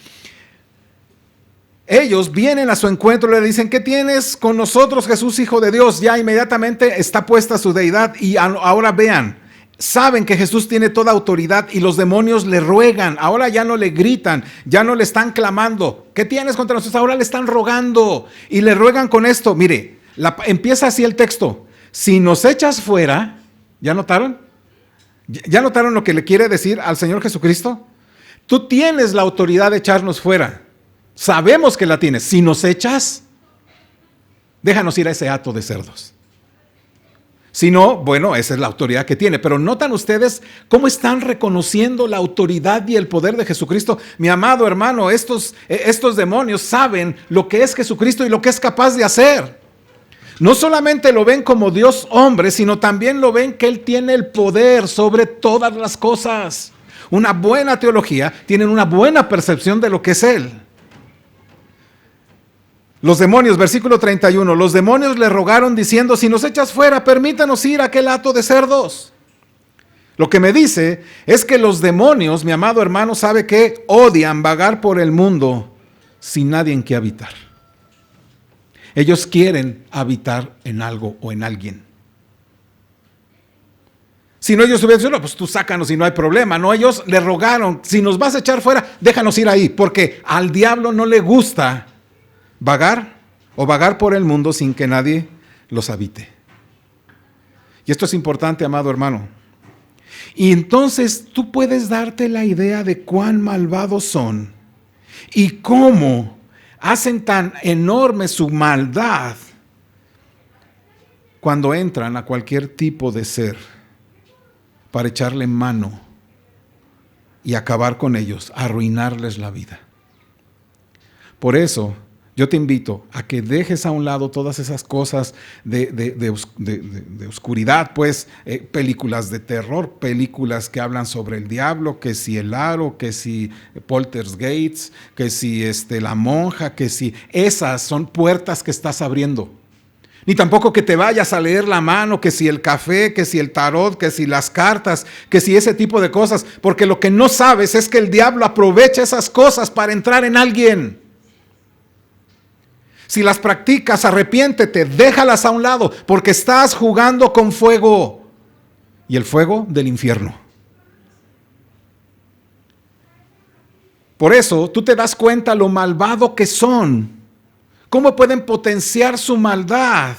Ellos vienen a su encuentro y le dicen, ¿qué tienes con nosotros, Jesús, Hijo de Dios? Ya inmediatamente está puesta su deidad y ahora vean, saben que Jesús tiene toda autoridad y los demonios le ruegan. Ahora ya no le gritan, ya no le están clamando. ¿Qué tienes contra nosotros? Ahora le están rogando y le ruegan con esto. Mire, empieza así el texto. Si nos echas fuera, ¿ya notaron? ¿Ya notaron lo que le quiere decir al Señor Jesucristo? Tú tienes la autoridad de echarnos fuera. Sabemos que la tienes. Si nos echas, déjanos ir a ese hato de cerdos. Si no, bueno, esa es la autoridad que tiene. Pero ¿notan ustedes cómo están reconociendo la autoridad y el poder de Jesucristo? Mi amado hermano, estos demonios saben lo que es Jesucristo y lo que es capaz de hacer. No solamente lo ven como Dios hombre, sino también lo ven que Él tiene el poder sobre todas las cosas. Una buena teología, tienen una buena percepción de lo que es Él. Los demonios, versículo 31, los demonios le rogaron diciendo, si nos echas fuera, permítanos ir a aquel hato de cerdos. Lo que me dice es que los demonios, mi amado hermano, sabe que odian vagar por el mundo sin nadie en que habitar. Ellos quieren habitar en algo o en alguien. Si no, ellos hubieran dicho, no, pues tú sácanos y no hay problema. No, ellos le rogaron, si nos vas a echar fuera, déjanos ir ahí, porque al diablo no le gusta vagar por el mundo sin que nadie los habite. Y esto es importante, amado hermano. Y entonces tú puedes darte la idea de cuán malvados son y cómo hacen tan enorme su maldad cuando entran a cualquier tipo de ser para echarle mano y acabar con ellos, arruinarles la vida. Por eso, yo te invito a que dejes a un lado todas esas cosas de oscuridad, pues películas de terror, películas que hablan sobre el diablo, que si el aro, que si Poltergeist, que si la monja, que si esas son puertas que estás abriendo. Ni tampoco que te vayas a leer la mano, que si el café, que si el tarot, que si las cartas, que si ese tipo de cosas, porque lo que no sabes es que el diablo aprovecha esas cosas para entrar en alguien. Si las practicas, arrepiéntete, déjalas a un lado, porque estás jugando con fuego. Y el fuego del infierno. Por eso, tú te das cuenta lo malvado que son. ¿Cómo pueden potenciar su maldad?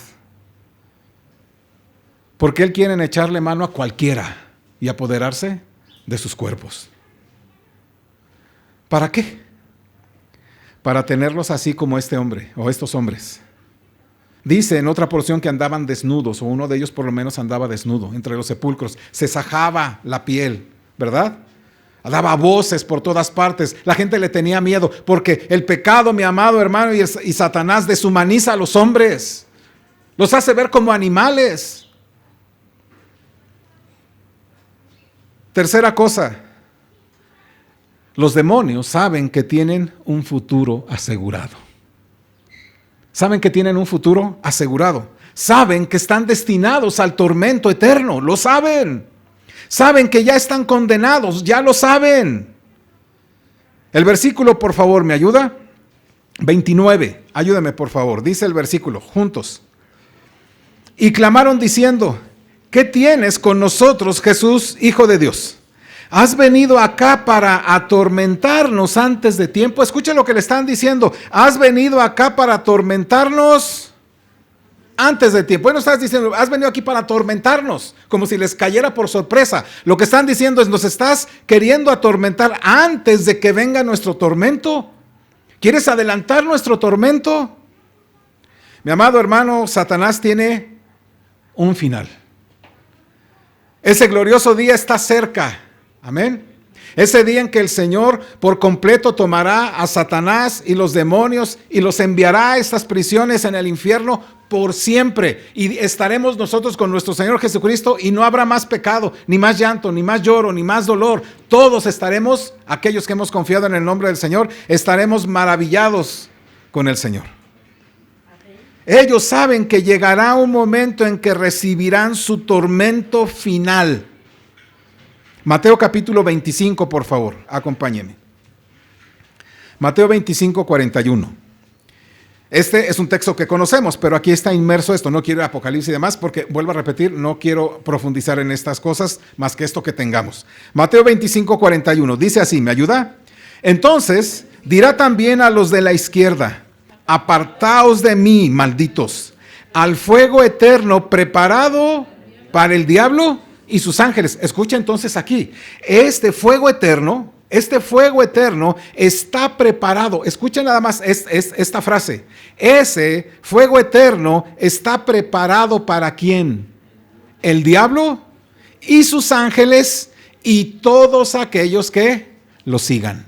Porque Él quieren echarle mano a cualquiera y apoderarse de sus cuerpos. ¿Para qué? Para tenerlos así como este hombre o estos hombres. Dice en otra porción que andaban desnudos, o uno de ellos por lo menos andaba desnudo entre los sepulcros. Se sajaba la piel, ¿verdad? Daba voces por todas partes. La gente le tenía miedo porque el pecado, mi amado hermano, y Satanás deshumaniza a los hombres. Los hace ver como animales. Tercera cosa. Los demonios saben que tienen un futuro asegurado. Saben que tienen un futuro asegurado. Saben que están destinados al tormento eterno. Lo saben. Saben que ya están condenados. Ya lo saben. El versículo, por favor, ¿me ayuda? 29. Ayúdame, por favor. Dice el versículo, juntos. Y clamaron diciendo, ¿qué tienes con nosotros, Jesús, Hijo de Dios? ¿Has venido acá para atormentarnos antes de tiempo? Escuchen lo que le están diciendo. ¿Has venido acá para atormentarnos antes de tiempo? Bueno, estás diciendo, has venido aquí para atormentarnos, como si les cayera por sorpresa. Lo que están diciendo es, nos estás queriendo atormentar antes de que venga nuestro tormento. ¿Quieres adelantar nuestro tormento? Mi amado hermano, Satanás tiene un final. Ese glorioso día está cerca. Amén. Ese día en que el Señor por completo tomará a Satanás y los demonios y los enviará a estas prisiones en el infierno por siempre. Y estaremos nosotros con nuestro Señor Jesucristo y no habrá más pecado, ni más llanto, ni más lloro, ni más dolor. Todos estaremos, aquellos que hemos confiado en el nombre del Señor, estaremos maravillados con el Señor. Ellos saben que llegará un momento en que recibirán su tormento final. Mateo capítulo 25, por favor, acompáñeme. Mateo 25, 41. Este es un texto que conocemos, pero aquí está inmerso esto. No quiero ir a Apocalipsis y demás porque, vuelvo a repetir, no quiero profundizar en estas cosas más que esto que tengamos. Mateo 25, 41. Dice así, ¿me ayuda? Entonces dirá también a los de la izquierda: apartaos de mí, malditos, al fuego eterno preparado para el diablo y sus ángeles. Escucha entonces aquí, este fuego eterno está preparado. Escuchen nada más esta frase. Ese fuego eterno está preparado ¿para quién? El diablo y sus ángeles y todos aquellos que lo sigan.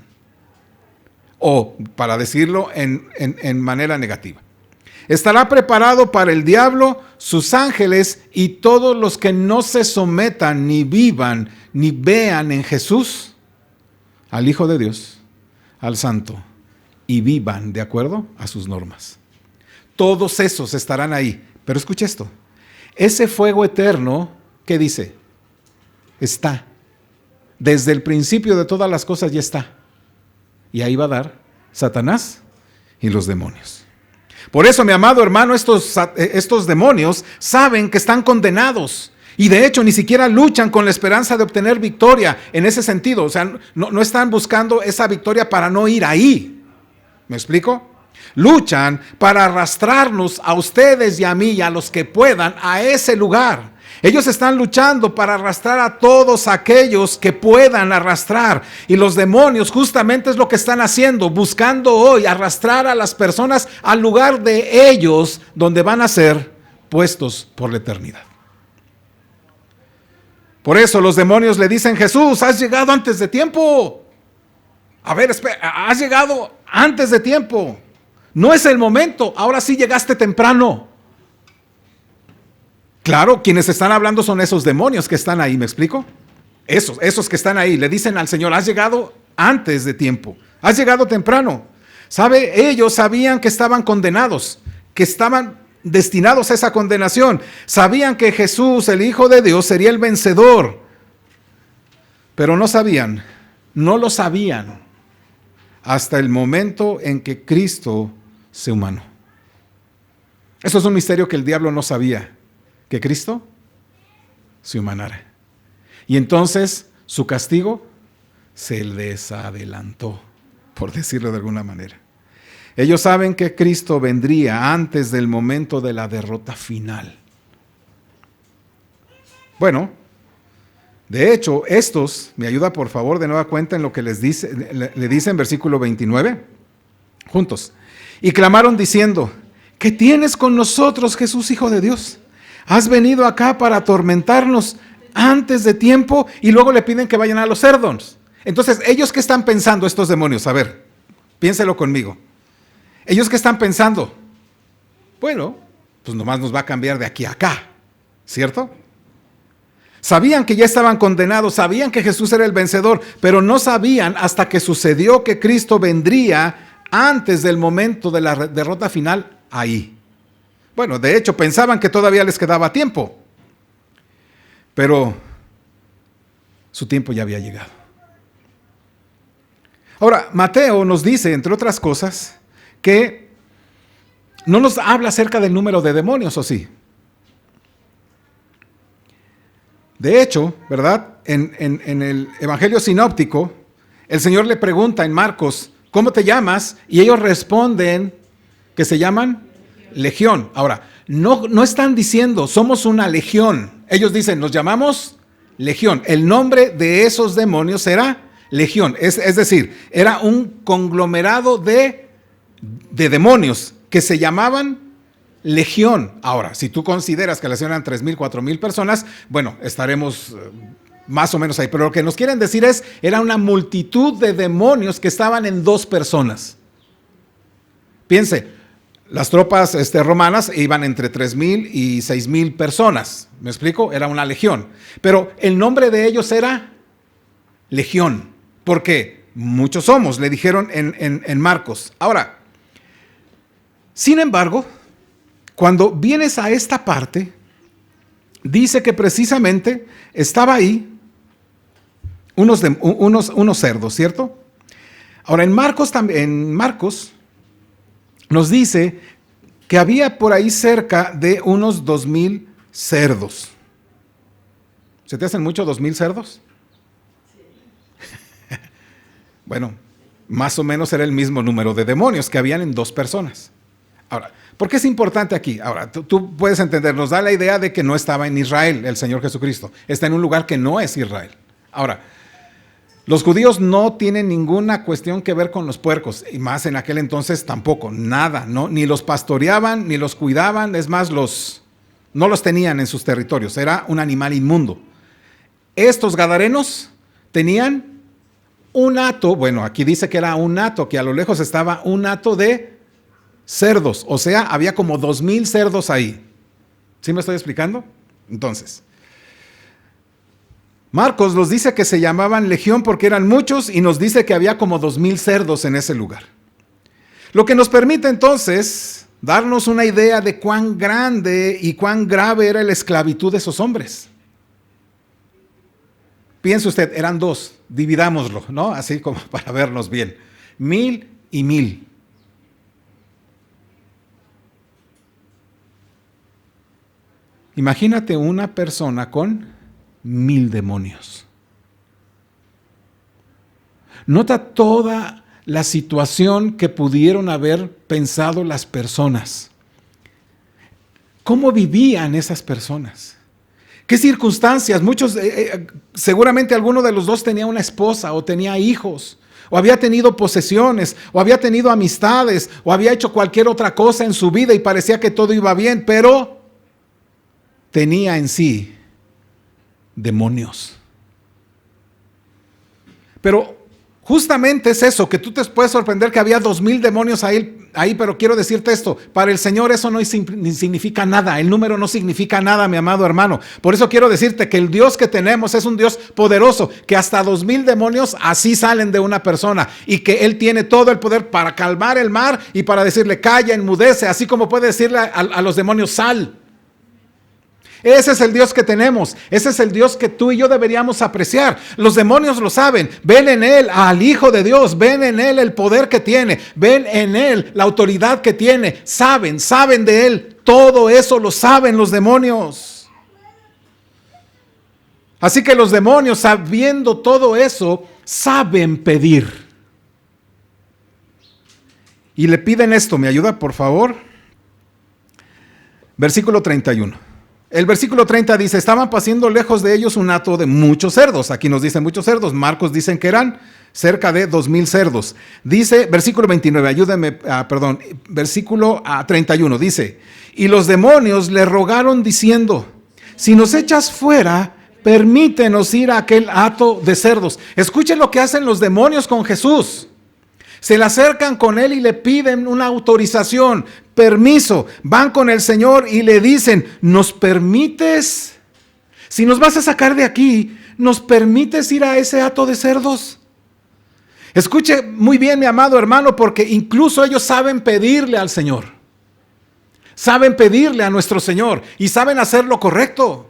O, para decirlo en manera negativa, estará preparado para el diablo, sus ángeles y todos los que no se sometan, ni vivan, ni vean en Jesús, al Hijo de Dios, al Santo, y vivan de acuerdo a sus normas. Todos esos estarán ahí. Pero escucha esto, ese fuego eterno, ¿qué dice? Está. Desde el principio de todas las cosas ya está. Y ahí va a dar Satanás y los demonios. Por eso, mi amado hermano, estos demonios saben que están condenados. Y de hecho ni siquiera luchan con la esperanza de obtener victoria en ese sentido. O sea, no están buscando esa victoria para no ir ahí. ¿Me explico? Luchan para arrastrarnos a ustedes y a mí y a los que puedan a ese lugar. Ellos están luchando para arrastrar a todos aquellos que puedan arrastrar. Y los demonios justamente es lo que están haciendo, buscando hoy arrastrar a las personas al lugar de ellos, donde van a ser puestos por la eternidad. Por eso los demonios le dicen: Jesús, has llegado antes de tiempo. A ver, espera, has llegado antes de tiempo. No es el momento, ahora sí llegaste temprano. Claro, quienes están hablando son esos demonios que están ahí, ¿me explico? Esos que están ahí, le dicen al Señor: has llegado antes de tiempo, has llegado temprano. ¿Sabe? Ellos sabían que estaban condenados, que estaban destinados a esa condenación. Sabían que Jesús, el Hijo de Dios, sería el vencedor. Pero no lo sabían hasta el momento en que Cristo se humanó. Eso es un misterio que el diablo no sabía, que Cristo se humanara. Y entonces su castigo se les adelantó, por decirlo de alguna manera. Ellos saben que Cristo vendría antes del momento de la derrota final. Bueno, de hecho, me ayuda por favor de nueva cuenta en lo que le dice en versículo 29, juntos. Y clamaron diciendo: ¿qué tienes con nosotros, Jesús, Hijo de Dios? ¿Has venido acá para atormentarnos antes de tiempo? Y luego le piden que vayan a los cerdos. Entonces, ¿ellos qué están pensando, estos demonios? A ver, piénselo conmigo. ¿Ellos qué están pensando? Bueno, pues nomás nos va a cambiar de aquí a acá, ¿cierto? Sabían que ya estaban condenados, sabían que Jesús era el vencedor, pero no sabían hasta que sucedió que Cristo vendría antes del momento de la derrota final ahí. Bueno, de hecho, pensaban que todavía les quedaba tiempo, pero su tiempo ya había llegado. Ahora, Mateo nos dice, entre otras cosas, que no nos habla acerca del número de demonios, ¿o sí? De hecho, ¿verdad? En el Evangelio sinóptico, el Señor le pregunta en Marcos: ¿cómo te llamas? Y ellos responden que se llaman Legión. Ahora, no están diciendo somos una legión. Ellos dicen: nos llamamos Legión. El nombre de esos demonios era Legión. Es decir, era un conglomerado de demonios que se llamaban Legión. Ahora, si tú consideras que la legión eran 3,000, 4,000 personas, bueno, estaremos más o menos ahí. Pero lo que nos quieren decir era una multitud de demonios que estaban en 2 personas. Piense, las tropas romanas iban entre 3,000 y 6,000 personas. ¿Me explico? Era una legión. Pero el nombre de ellos era Legión. Porque muchos somos, le dijeron en Marcos. Ahora, sin embargo, Cuando vienes a esta parte, dice que precisamente estaba ahí unos cerdos, ¿cierto? Ahora en Marcos nos dice que había por ahí cerca de unos 2,000 cerdos. ¿Se te hacen mucho 2,000 cerdos? Bueno, más o menos era el mismo número de demonios que habían en 2 personas. Ahora, ¿por qué es importante aquí? Ahora, tú puedes entender, nos da la idea de que no estaba en Israel el Señor Jesucristo. Está en un lugar que no es Israel. Ahora, los judíos no tienen ninguna cuestión que ver con los puercos, y más en aquel entonces tampoco, nada, ¿no? Ni los pastoreaban, ni los cuidaban, es más, no los tenían en sus territorios, era un animal inmundo. Estos gadarenos tenían un hato, bueno, aquí dice que era un hato, que a lo lejos estaba un hato de cerdos, o sea, había como 2,000 cerdos ahí. ¿Sí me estoy explicando? Entonces, Marcos nos dice que se llamaban Legión porque eran muchos y nos dice que había como 2,000 cerdos en ese lugar. Lo que nos permite entonces darnos una idea de cuán grande y cuán grave era la esclavitud de esos hombres. Piense usted, eran 2, dividámoslo, ¿no? Así como para vernos bien. 1,000 y 1,000. Imagínate una persona con 1,000 demonios. Nota toda la situación que pudieron haber pensado las personas. ¿Cómo vivían esas personas? ¿Qué circunstancias? Muchos, seguramente alguno de los 2 tenía una esposa o tenía hijos, o había tenido posesiones, o había tenido amistades, o había hecho cualquier otra cosa en su vida y parecía que todo iba bien, pero tenía en sí demonios. Pero justamente es eso, que tú te puedes sorprender que había 2,000 demonios ahí, pero quiero decirte esto, para el Señor eso no significa nada, el número no significa nada, mi amado hermano. Por eso quiero decirte que el Dios que tenemos es un Dios poderoso, que hasta 2,000 demonios así salen de una persona, y que Él tiene todo el poder para calmar el mar y para decirle calla, enmudece, así como puede decirle a los demonios sal. Ese es el Dios que tenemos, ese es el Dios que tú y yo deberíamos apreciar. Los demonios lo saben, ven en Él al Hijo de Dios, ven en Él el poder que tiene, ven en Él la autoridad que tiene, saben de Él, todo eso lo saben los demonios. Así que los demonios, sabiendo todo eso, saben pedir. Y le piden esto, ¿me ayuda por favor? Versículo 31. El versículo 30 dice, estaban pasando lejos de ellos un hato de muchos cerdos. Aquí nos dicen muchos cerdos. Marcos dicen que eran cerca de 2,000 cerdos. Dice, versículo 29, ayúdenme, versículo 31, dice, y los demonios le rogaron diciendo, si nos echas fuera, permítenos ir a aquel hato de cerdos. Escuchen lo que hacen los demonios con Jesús. Se le acercan con Él y le piden una autorización, permiso. Van con el Señor y le dicen, ¿nos permites? Si nos vas a sacar de aquí, ¿nos permites ir a ese hato de cerdos? Escuche muy bien, mi amado hermano, porque incluso ellos saben pedirle al Señor. Saben pedirle a nuestro Señor y saben hacer lo correcto.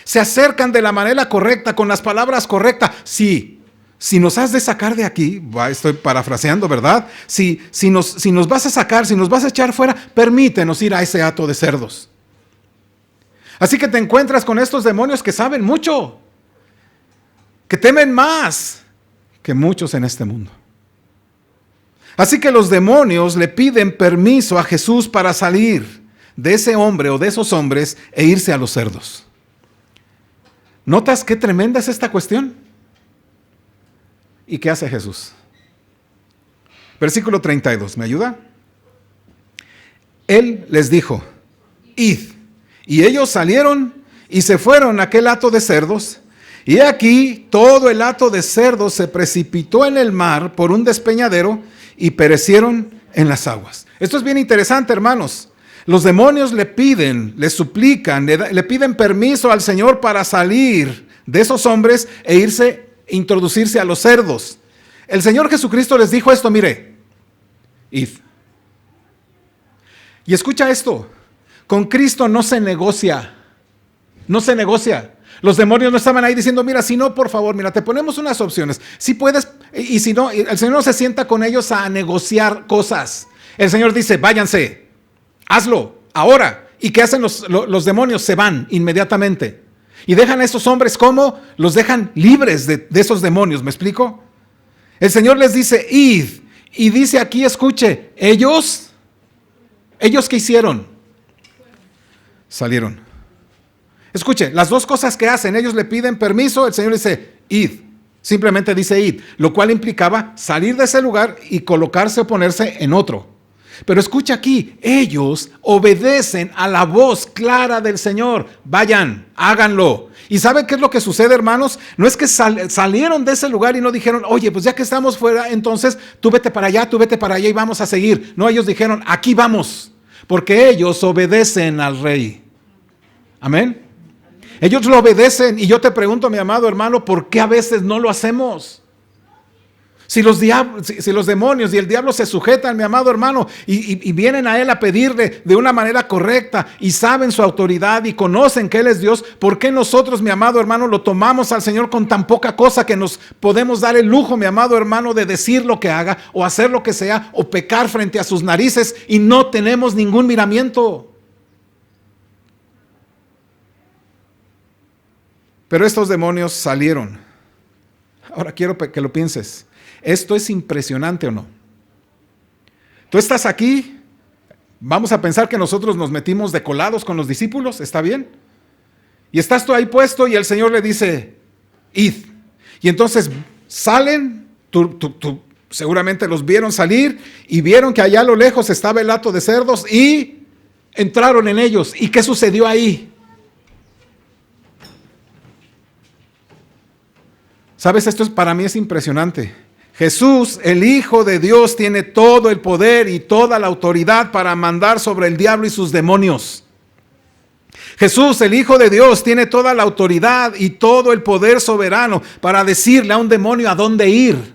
Se acercan de la manera correcta, con las palabras correctas. Sí. Si nos has de sacar de aquí, estoy parafraseando, ¿verdad? Si nos vas a sacar, si nos vas a echar fuera, permítenos ir a ese hato de cerdos. Así que te encuentras con estos demonios que saben mucho, que temen más que muchos en este mundo. Así que los demonios le piden permiso a Jesús para salir de ese hombre o de esos hombres e irse a los cerdos. ¿Notas qué tremenda es esta cuestión? ¿Y qué hace Jesús? Versículo 32, ¿me ayuda? Él les dijo, id. Y ellos salieron y se fueron a aquel hato de cerdos. Y aquí todo el hato de cerdos se precipitó en el mar por un despeñadero y perecieron en las aguas. Esto es bien interesante, hermanos. Los demonios le piden, le suplican, le piden permiso al Señor para salir de esos hombres e introducirse a los cerdos. El Señor Jesucristo les dijo esto, mire, id. Y escucha esto, Con Cristo no se negocia. No se negocia. Los demonios no estaban ahí diciendo, mira, si no, por favor, mira, te ponemos unas opciones. Si puedes, y si no, el Señor no se sienta con ellos a negociar cosas. El Señor dice, váyanse, hazlo, ahora. ¿Y qué hacen los demonios? Se van inmediatamente. Y dejan a esos hombres, ¿cómo? Los dejan libres de esos demonios, ¿me explico? El Señor les dice, id. Y dice aquí, escuche, ¿ellos qué hicieron? Salieron. Escuche, las dos cosas que hacen, ellos le piden permiso, el Señor dice, id. Simplemente dice id, lo cual implicaba salir de ese lugar y colocarse o ponerse en otro. Pero escucha aquí, ellos obedecen a la voz clara del Señor. Vayan, háganlo. ¿Y saben qué es lo que sucede, hermanos? No es que salieron de ese lugar y no dijeron, oye, pues ya que estamos fuera, entonces tú vete para allá y vamos a seguir. No, ellos dijeron, aquí vamos, porque ellos obedecen al Rey. Amén. Ellos lo obedecen y yo te pregunto, mi amado hermano, ¿por qué a veces no lo hacemos? Si los demonios y el diablo se sujetan, mi amado hermano, y vienen a Él a pedirle de una manera correcta y saben su autoridad y conocen que Él es Dios, ¿por qué nosotros, mi amado hermano, lo tomamos al Señor con tan poca cosa que nos podemos dar el lujo, mi amado hermano, de decir lo que haga o hacer lo que sea o pecar frente a sus narices y no tenemos ningún miramiento? Pero estos demonios salieron. Ahora quiero que lo pienses. ¿Esto es impresionante o no? Tú estás aquí, vamos a pensar que nosotros nos metimos de colados con los discípulos, ¿está bien? Y estás tú ahí puesto y el Señor le dice, id. Y entonces salen, tú seguramente los vieron salir y vieron que allá a lo lejos estaba el hato de cerdos y entraron en ellos. ¿Y qué sucedió ahí? ¿Sabes? Esto para mí es impresionante. Jesús, el Hijo de Dios, tiene todo el poder y toda la autoridad para mandar sobre el diablo y sus demonios. Jesús, el Hijo de Dios, tiene toda la autoridad y todo el poder soberano para decirle a un demonio a dónde ir.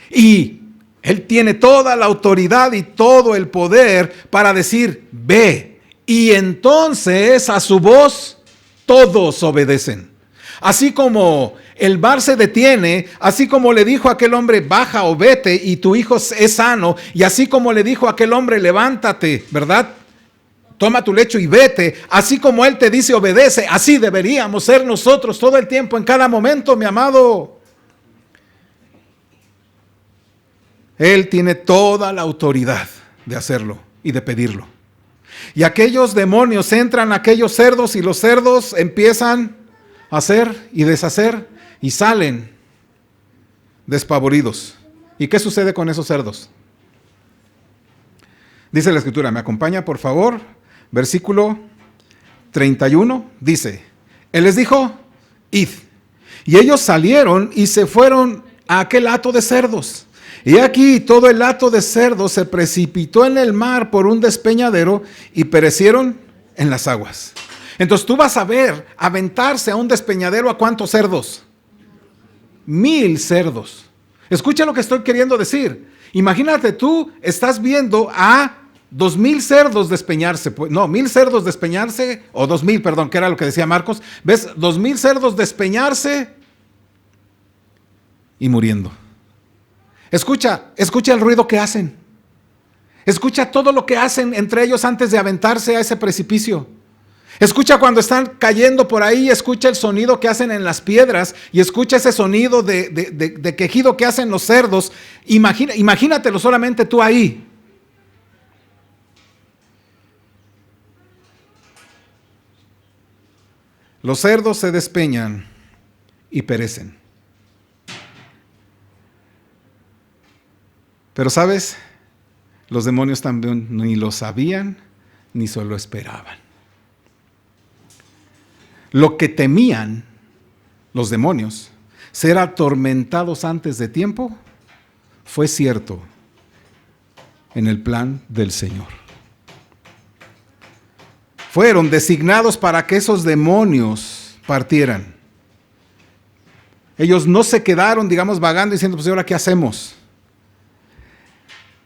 Y Él tiene toda la autoridad y todo el poder para decir, ve. Y entonces a su voz todos obedecen. Así como el mar se detiene, así como le dijo a aquel hombre, baja o vete y tu hijo es sano, y así como le dijo a aquel hombre, levántate, ¿verdad? Toma tu lecho y vete, así como Él te dice, obedece, así deberíamos ser nosotros todo el tiempo, en cada momento, mi amado. Él tiene toda la autoridad de hacerlo y de pedirlo. Y aquellos demonios entran a aquellos cerdos y los cerdos empiezan hacer y deshacer y salen despavoridos. ¿Y qué sucede con esos cerdos? Dice la Escritura, ¿me acompaña por favor? Versículo 31 dice, Él les dijo, id. Y ellos salieron y se fueron a aquel hato de cerdos. Y aquí todo el hato de cerdos se precipitó en el mar por un despeñadero y perecieron en las aguas. Entonces tú vas a ver aventarse a un despeñadero ¿a cuántos cerdos? 1000 cerdos. Escucha lo que estoy queriendo decir. Imagínate tú, estás viendo a 2000 cerdos despeñarse. No, 1000 cerdos despeñarse, o 2000, perdón, que era lo que decía Marcos. ¿Ves? 2000 cerdos despeñarse y muriendo. Escucha el ruido que hacen. Escucha todo lo que hacen entre ellos antes de aventarse a ese precipicio. Escucha cuando están cayendo por ahí, escucha el sonido que hacen en las piedras y escucha ese sonido de quejido que hacen los cerdos. Imagínatelo solamente tú ahí. Los cerdos se despeñan y perecen. Pero ¿sabes? Los demonios también ni lo sabían ni solo esperaban. Lo que temían los demonios, ser atormentados antes de tiempo, fue cierto en el plan del Señor. Fueron designados para que esos demonios partieran. Ellos no se quedaron, digamos, vagando diciendo, pues ¿ahora qué hacemos?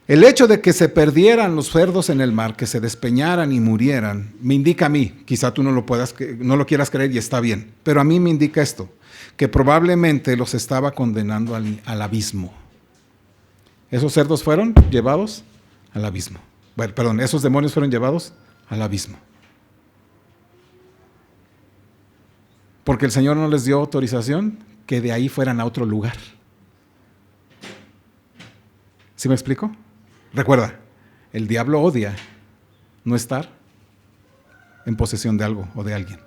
El hecho de que se perdieran los cerdos en el mar, que se despeñaran y murieran, me indica a mí, quizá tú no lo quieras creer y está bien, pero a mí me indica esto, que probablemente los estaba condenando al abismo. Esos cerdos fueron llevados al abismo. Bueno, perdón, esos demonios fueron llevados al abismo. Porque el Señor no les dio autorización que de ahí fueran a otro lugar. ¿Sí me explico? Recuerda, el diablo odia no estar en posesión de algo o de alguien.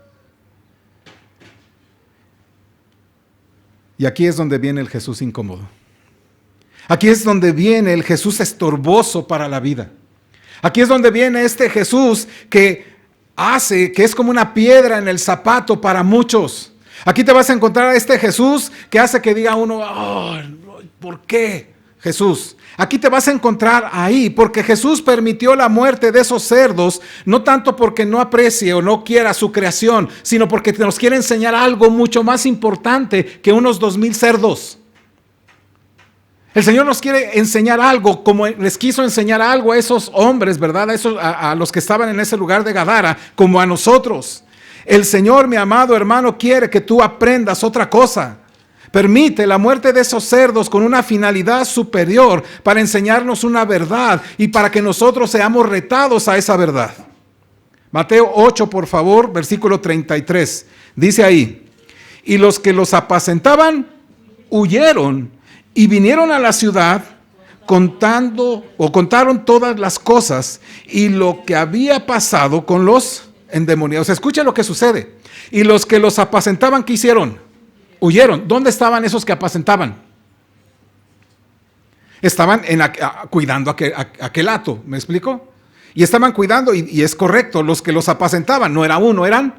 Y aquí es donde viene el Jesús incómodo. Aquí es donde viene el Jesús estorboso para la vida. Aquí es donde viene este Jesús que es como una piedra en el zapato para muchos. Aquí te vas a encontrar a este Jesús que hace que diga uno, oh, ¿por qué Jesús? Aquí te vas a encontrar ahí, porque Jesús permitió la muerte de esos cerdos, no tanto porque no aprecie o no quiera su creación, sino porque nos quiere enseñar algo mucho más importante que unos 2,000 cerdos. El Señor nos quiere enseñar algo, como les quiso enseñar algo a esos hombres, ¿verdad? A los que estaban en ese lugar de Gadara, como a nosotros. El Señor, mi amado hermano, quiere que tú aprendas otra cosa. Permite la muerte de esos cerdos con una finalidad superior para enseñarnos una verdad y para que nosotros seamos retados a esa verdad. Mateo 8, por favor, versículo 33. Dice ahí, y los que los apacentaban huyeron y vinieron a la ciudad contaron todas las cosas y lo que había pasado con los endemoniados. Escucha lo que sucede. Y los que los apacentaban, ¿qué hicieron? Huyeron. ¿Dónde estaban esos que apacentaban? Estaban cuidando aquel hato, ¿me explico? Y estaban cuidando, y es correcto, los que los apacentaban, no era uno, eran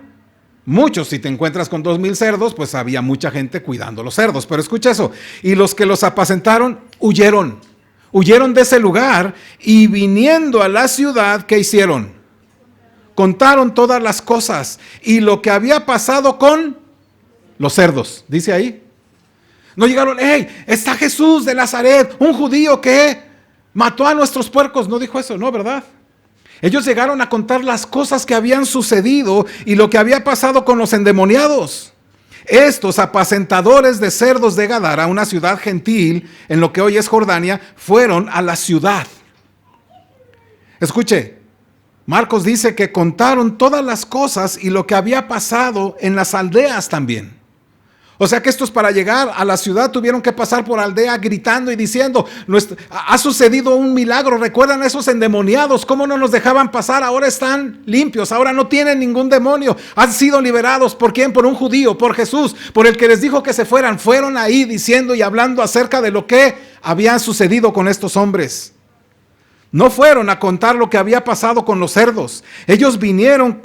muchos. Si te encuentras con 2,000 cerdos, pues había mucha gente cuidando los cerdos. Pero escucha eso, y los que los apacentaron, huyeron de ese lugar, y viniendo a la ciudad, ¿qué hicieron? Contaron todas las cosas, y lo que había pasado con los cerdos, dice ahí. No llegaron, hey, está Jesús de Nazaret, un judío que mató a nuestros puercos. No dijo eso, no, ¿verdad? Ellos llegaron a contar las cosas que habían sucedido y lo que había pasado con los endemoniados. Estos apacentadores de cerdos de Gadara, una ciudad gentil en lo que hoy es Jordania, fueron a la ciudad. Escuche, Marcos dice que contaron todas las cosas y lo que había pasado en las aldeas también. O sea que estos, para llegar a la ciudad, tuvieron que pasar por aldea gritando y diciendo, ha sucedido un milagro. ¿Recuerdan esos endemoniados? ¿Cómo no nos dejaban pasar? Ahora están limpios, ahora no tienen ningún demonio. Han sido liberados. ¿Por quién? Por un judío, por Jesús, por el que les dijo que se fueran. Fueron ahí diciendo y hablando acerca de lo que había sucedido con estos hombres. No fueron a contar lo que había pasado con los cerdos. Ellos vinieron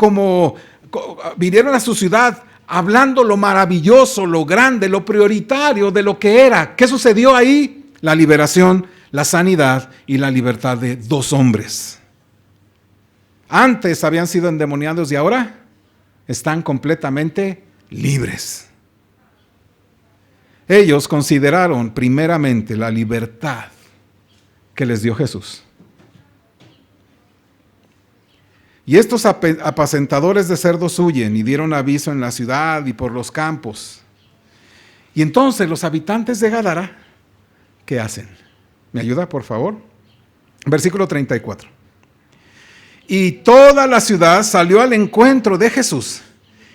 a su ciudad hablando lo maravilloso, lo grande, lo prioritario de lo que era. ¿Qué sucedió ahí? La liberación, la sanidad y la libertad de 2 hombres. Antes habían sido endemoniados y ahora están completamente libres. Ellos consideraron primeramente la libertad que les dio Jesús. Y estos apacentadores de cerdos huyen y dieron aviso en la ciudad y por los campos. Y entonces los habitantes de Gadara, ¿qué hacen? ¿Me ayuda, por favor? Versículo 34. Y toda la ciudad salió al encuentro de Jesús.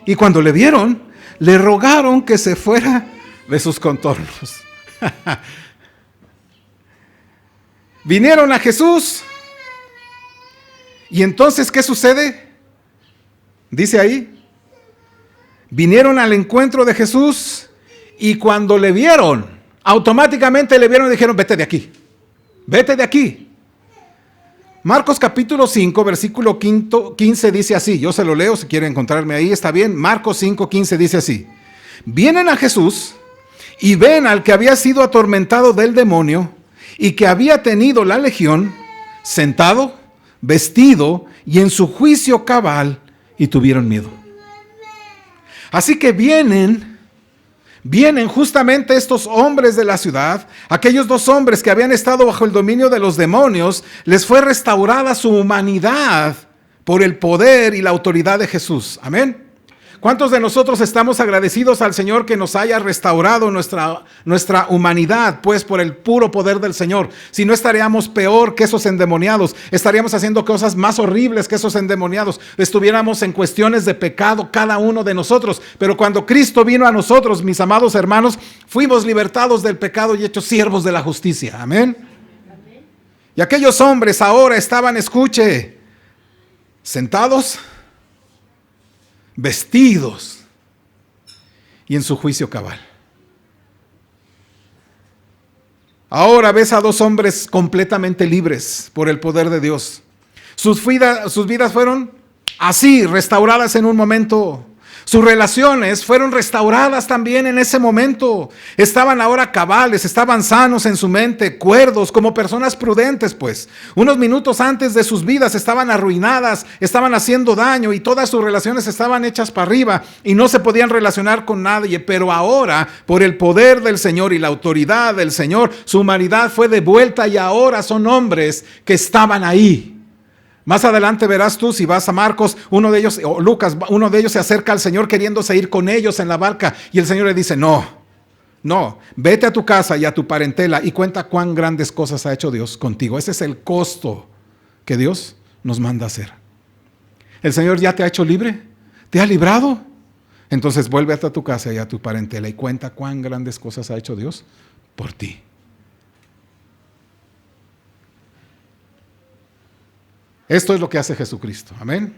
Y cuando le vieron, le rogaron que se fuera de sus contornos. Vinieron a Jesús. Y entonces, ¿qué sucede? Dice ahí, vinieron al encuentro de Jesús y cuando le vieron, automáticamente le vieron y dijeron, vete de aquí, vete de aquí. Marcos capítulo 5, versículo 15 dice así, yo se lo leo si quieren encontrarme ahí, está bien. Marcos 5, 15 dice así, vienen a Jesús y ven al que había sido atormentado del demonio y que había tenido la legión, sentado, vestido y en su juicio cabal, y tuvieron miedo. Así que vienen vienen justamente estos hombres de la ciudad, aquellos 2 hombres que habían estado bajo el dominio de los demonios, les fue restaurada su humanidad por el poder y la autoridad de Jesús. Amén. ¿Cuántos de nosotros estamos agradecidos al Señor que nos haya restaurado nuestra humanidad, pues por el puro poder del Señor? Si no, estaríamos peor que esos endemoniados, estaríamos haciendo cosas más horribles que esos endemoniados, estuviéramos en cuestiones de pecado cada uno de nosotros. Pero cuando Cristo vino a nosotros, mis amados hermanos, fuimos libertados del pecado y hechos siervos de la justicia. Amén. Y aquellos hombres ahora estaban, escuche, sentados, vestidos y en su juicio cabal. Ahora ves a 2 hombres completamente libres por el poder de Dios. Sus vidas fueron así, restauradas en un momento. Sus relaciones fueron restauradas también en ese momento. Estaban ahora cabales, estaban sanos en su mente, cuerdos, como personas prudentes, pues. Unos minutos antes de sus vidas estaban arruinadas, estaban haciendo daño y todas sus relaciones estaban hechas para arriba y no se podían relacionar con nadie. Pero ahora, por el poder del Señor y la autoridad del Señor, su humanidad fue devuelta y ahora son hombres que estaban ahí. Más adelante verás tú, si vas a Marcos, uno de ellos, o Lucas, uno de ellos se acerca al Señor queriéndose ir con ellos en la barca y el Señor le dice, no, vete a tu casa y a tu parentela y cuenta cuán grandes cosas ha hecho Dios contigo. Ese es el costo que Dios nos manda hacer. El Señor ya te ha hecho libre, te ha librado. Entonces vuelve hasta tu casa y a tu parentela y cuenta cuán grandes cosas ha hecho Dios por ti. Esto es lo que hace Jesucristo. Amén.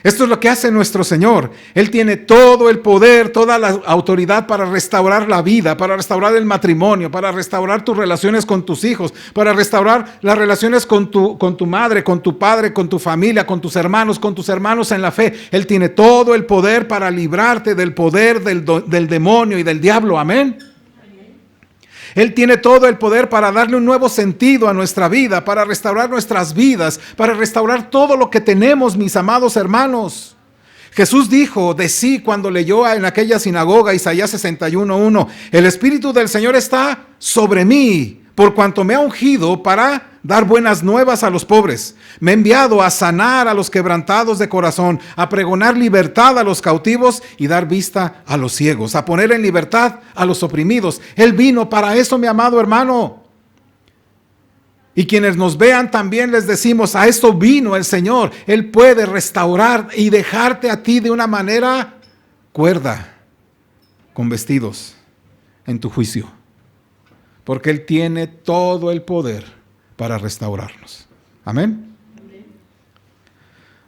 Esto es lo que hace nuestro Señor. Él tiene todo el poder, toda la autoridad para restaurar la vida, para restaurar el matrimonio, para restaurar tus relaciones con tus hijos, para restaurar las relaciones con tu madre, con tu padre, con tu familia, con tus hermanos en la fe. Él tiene todo el poder para librarte del poder del demonio y del diablo. Amén. Él tiene todo el poder para darle un nuevo sentido a nuestra vida, para restaurar nuestras vidas, para restaurar todo lo que tenemos, mis amados hermanos. Jesús dijo de sí cuando leyó en aquella sinagoga Isaías 61:1, el Espíritu del Señor está sobre mí, por cuanto me ha ungido para dar buenas nuevas a los pobres. Me ha enviado a sanar a los quebrantados de corazón, a pregonar libertad a los cautivos y dar vista a los ciegos, a poner en libertad a los oprimidos. Él vino para eso, mi amado hermano. Y quienes nos vean también les decimos, a esto vino el Señor. Él puede restaurar y dejarte a ti de una manera cuerda, con vestidos, en tu juicio. Porque Él tiene todo el poder para restaurarnos. Amén.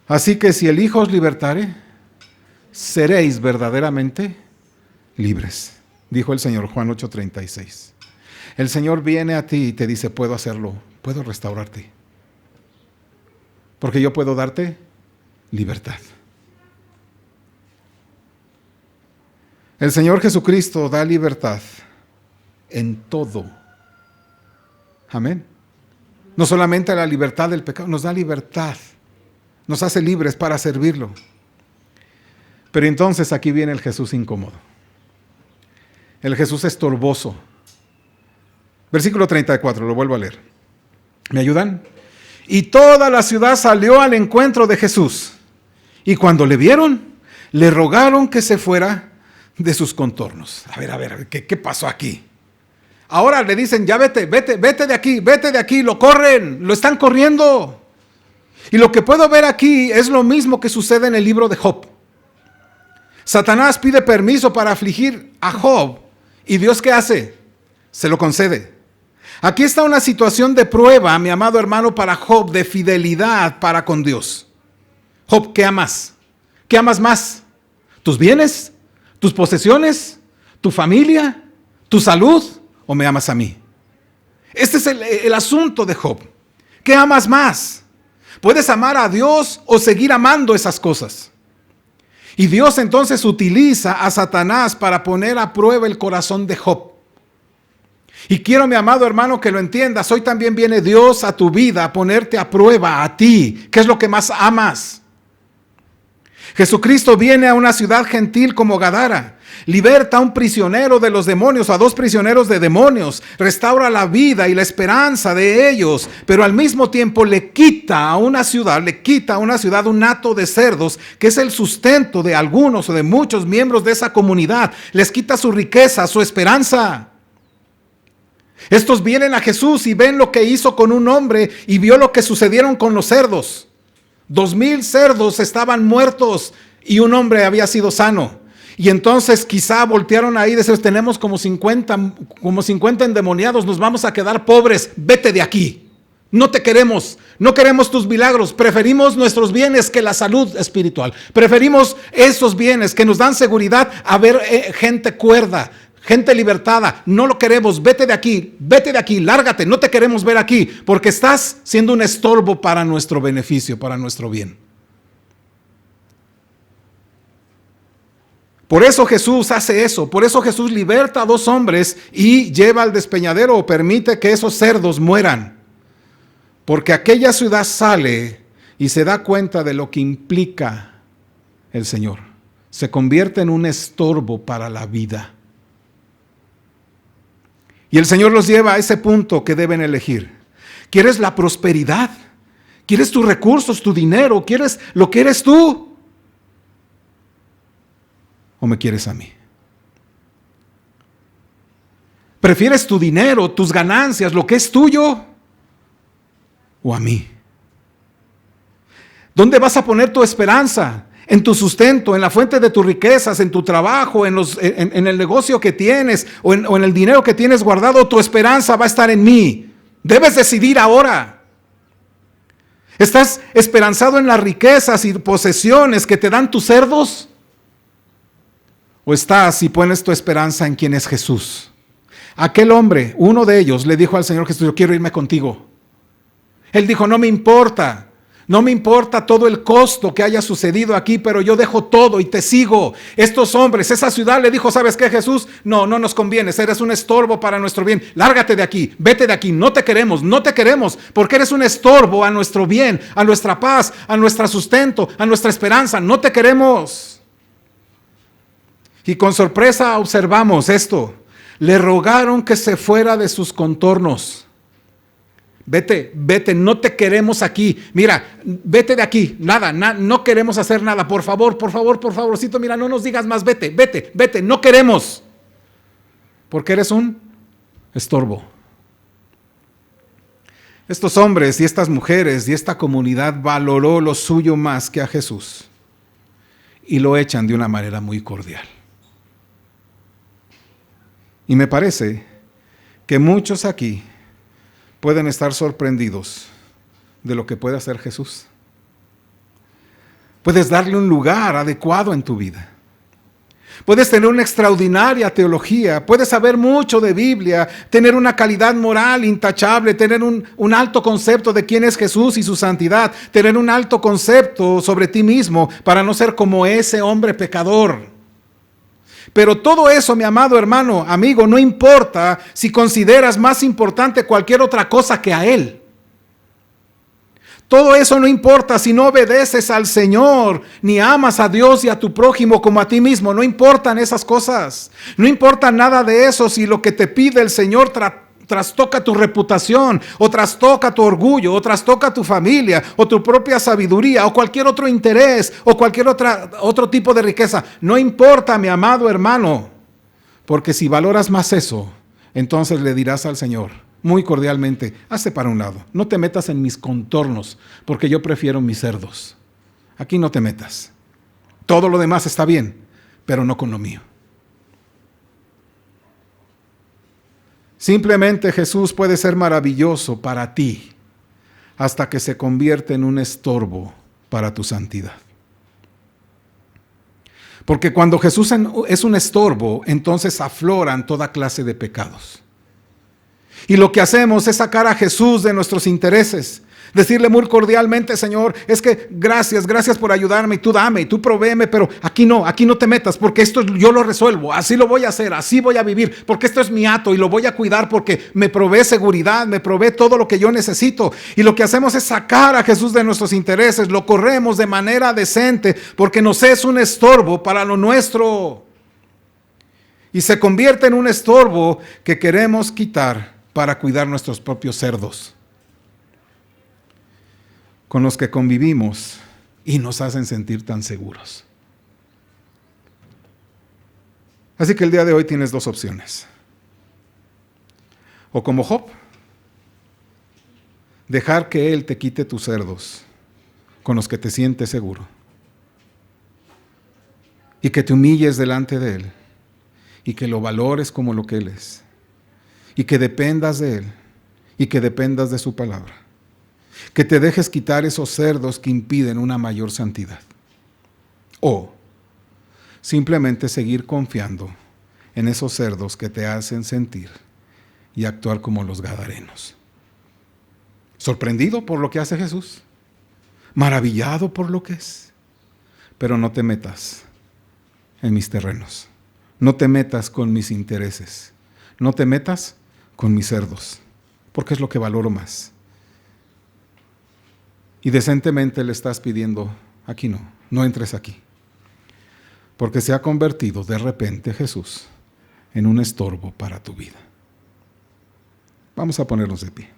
Así que si el Hijo os libertare, seréis verdaderamente libres, dijo el Señor, Juan 8:36. El Señor viene a ti y te dice, puedo hacerlo, puedo restaurarte, porque yo puedo darte libertad. El Señor Jesucristo da libertad en todo. Amén. No solamente la libertad del pecado, nos da libertad. Nos hace libres para servirlo. Pero entonces aquí viene el Jesús incómodo. El Jesús estorboso. Versículo 34, lo vuelvo a leer. ¿Me ayudan? Y toda la ciudad salió al encuentro de Jesús. Y cuando le vieron, le rogaron que se fuera de sus contornos. A ver, ¿qué pasó aquí? Ahora le dicen, ya vete de aquí, lo corren, lo están corriendo. Y lo que puedo ver aquí es lo mismo que sucede en el libro de Job. Satanás pide permiso para afligir a Job. ¿Y Dios qué hace? Se lo concede. Aquí está una situación de prueba, mi amado hermano, para Job, de fidelidad para con Dios. Job, ¿qué amas? ¿Qué amas más? ¿Tus bienes? ¿Tus posesiones? ¿Tu familia? ¿Tu salud? ¿O me amas a mí? Este es el asunto de Job. ¿Qué amas más? Puedes amar a Dios o seguir amando esas cosas. Y Dios entonces utiliza a Satanás para poner a prueba el corazón de Job. Y quiero, mi amado hermano, que lo entiendas. Hoy también viene Dios a tu vida a ponerte a prueba a ti. ¿Qué es lo que más amas? Jesucristo viene a una ciudad gentil como Gadara, liberta a un prisionero de los demonios, a 2 prisioneros de demonios, restaura la vida y la esperanza de ellos, pero al mismo tiempo le quita a una ciudad un hato de cerdos, que es el sustento de algunos o de muchos miembros de esa comunidad. Les quita su riqueza, su esperanza. Estos vienen a Jesús y ven lo que hizo con un hombre y vio lo que sucedieron con los cerdos. 2,000 cerdos estaban muertos y un hombre había sido sano. Y entonces quizá voltearon ahí y dijeron, tenemos como 50 endemoniados, nos vamos a quedar pobres, vete de aquí. No te queremos, no queremos tus milagros, preferimos nuestros bienes que la salud espiritual. Preferimos esos bienes que nos dan seguridad a ver gente cuerda, gente libertada. No lo queremos, vete de aquí, lárgate, no te queremos ver aquí, porque estás siendo un estorbo para nuestro beneficio, para nuestro bien. Por eso Jesús hace eso, por eso Jesús liberta a 2 hombres y lleva al despeñadero o permite que esos cerdos mueran. Porque aquella ciudad sale y se da cuenta de lo que implica el Señor. Se convierte en un estorbo para la vida. Y el Señor los lleva a ese punto que deben elegir. ¿Quieres la prosperidad? ¿Quieres tus recursos, tu dinero? ¿Quieres lo que eres tú? ¿O me quieres a mí? ¿Prefieres tu dinero, tus ganancias, lo que es tuyo? ¿O a mí? ¿Dónde vas a poner tu esperanza? ¿En tu sustento, en la fuente de tus riquezas, en tu trabajo, en el negocio que tienes o en el dinero que tienes guardado? Tu esperanza va a estar en mí. Debes decidir ahora. ¿Estás esperanzado en las riquezas y posesiones que te dan tus cerdos? ¿O estás y pones tu esperanza en quien es Jesús? Aquel hombre, uno de ellos, le dijo al Señor Jesús, yo quiero irme contigo. Él dijo, no me importa todo el costo que haya sucedido aquí, pero yo dejo todo y te sigo. Estos hombres, esa ciudad le dijo, ¿sabes qué, Jesús? No nos conviene, eres un estorbo para nuestro bien. Lárgate de aquí, vete de aquí, no te queremos, porque eres un estorbo a nuestro bien, a nuestra paz, a nuestro sustento, a nuestra esperanza. No te queremos. Y con sorpresa observamos esto. Le rogaron que se fuera de sus contornos. Vete, no te queremos aquí. Mira, vete de aquí, nada, no queremos hacer nada. Por favorcito, mira, no nos digas más, vete, no queremos. Porque eres un estorbo. Estos hombres y estas mujeres y esta comunidad valoró lo suyo más que a Jesús y lo echan de una manera muy cordial. Y me parece que muchos aquí pueden estar sorprendidos de lo que puede hacer Jesús. Puedes darle un lugar adecuado en tu vida. Puedes tener una extraordinaria teología, puedes saber mucho de Biblia, tener una calidad moral intachable, tener un alto concepto de quién es Jesús y su santidad, tener un alto concepto sobre ti mismo para no ser como ese hombre pecador. Pero todo eso, mi amado hermano, amigo, no importa si consideras más importante cualquier otra cosa que a Él. Todo eso no importa si no obedeces al Señor, ni amas a Dios y a tu prójimo como a ti mismo. No importan esas cosas. No importa nada de eso si lo que te pide el Señor trastoca tu reputación, o trastoca tu orgullo, o trastoca tu familia, o tu propia sabiduría, o cualquier otro interés, o cualquier otro tipo de riqueza. No importa, mi amado hermano, porque si valoras más eso, entonces le dirás al Señor muy cordialmente, hazte para un lado, no te metas en mis contornos, porque yo prefiero mis cerdos. Aquí no te metas. Todo lo demás está bien, pero no con lo mío. Simplemente Jesús puede ser maravilloso para ti hasta que se convierte en un estorbo para tu santidad. Porque cuando Jesús es un estorbo, entonces afloran toda clase de pecados. Y lo que hacemos es sacar a Jesús de nuestros intereses, Decirle muy cordialmente, Señor, es que gracias por ayudarme, y tú dame, y tú provéeme, pero aquí no te metas, porque esto yo lo resuelvo, así lo voy a hacer, así voy a vivir, porque esto es mi hato y lo voy a cuidar porque me provee seguridad, me provee todo lo que yo necesito. Y lo que hacemos es sacar a Jesús de nuestros intereses, lo corremos de manera decente, porque nos es un estorbo para lo nuestro. Y se convierte en un estorbo que queremos quitar para cuidar nuestros propios cerdos, con los que convivimos y nos hacen sentir tan seguros. Así que el día de hoy tienes dos opciones. O como Job, dejar que Él te quite tus cerdos con los que te sientes seguro y que te humilles delante de Él y que lo valores como lo que Él es y que dependas de Él y que dependas de su palabra. Que te dejes quitar esos cerdos que impiden una mayor santidad. O simplemente seguir confiando en esos cerdos que te hacen sentir y actuar como los gadarenos. Sorprendido por lo que hace Jesús, maravillado por lo que es, pero no te metas en mis terrenos, no te metas con mis intereses, no te metas con mis cerdos, porque es lo que valoro más. Y decentemente le estás pidiendo, aquí no entres aquí. Porque se ha convertido de repente Jesús en un estorbo para tu vida. Vamos a ponernos de pie.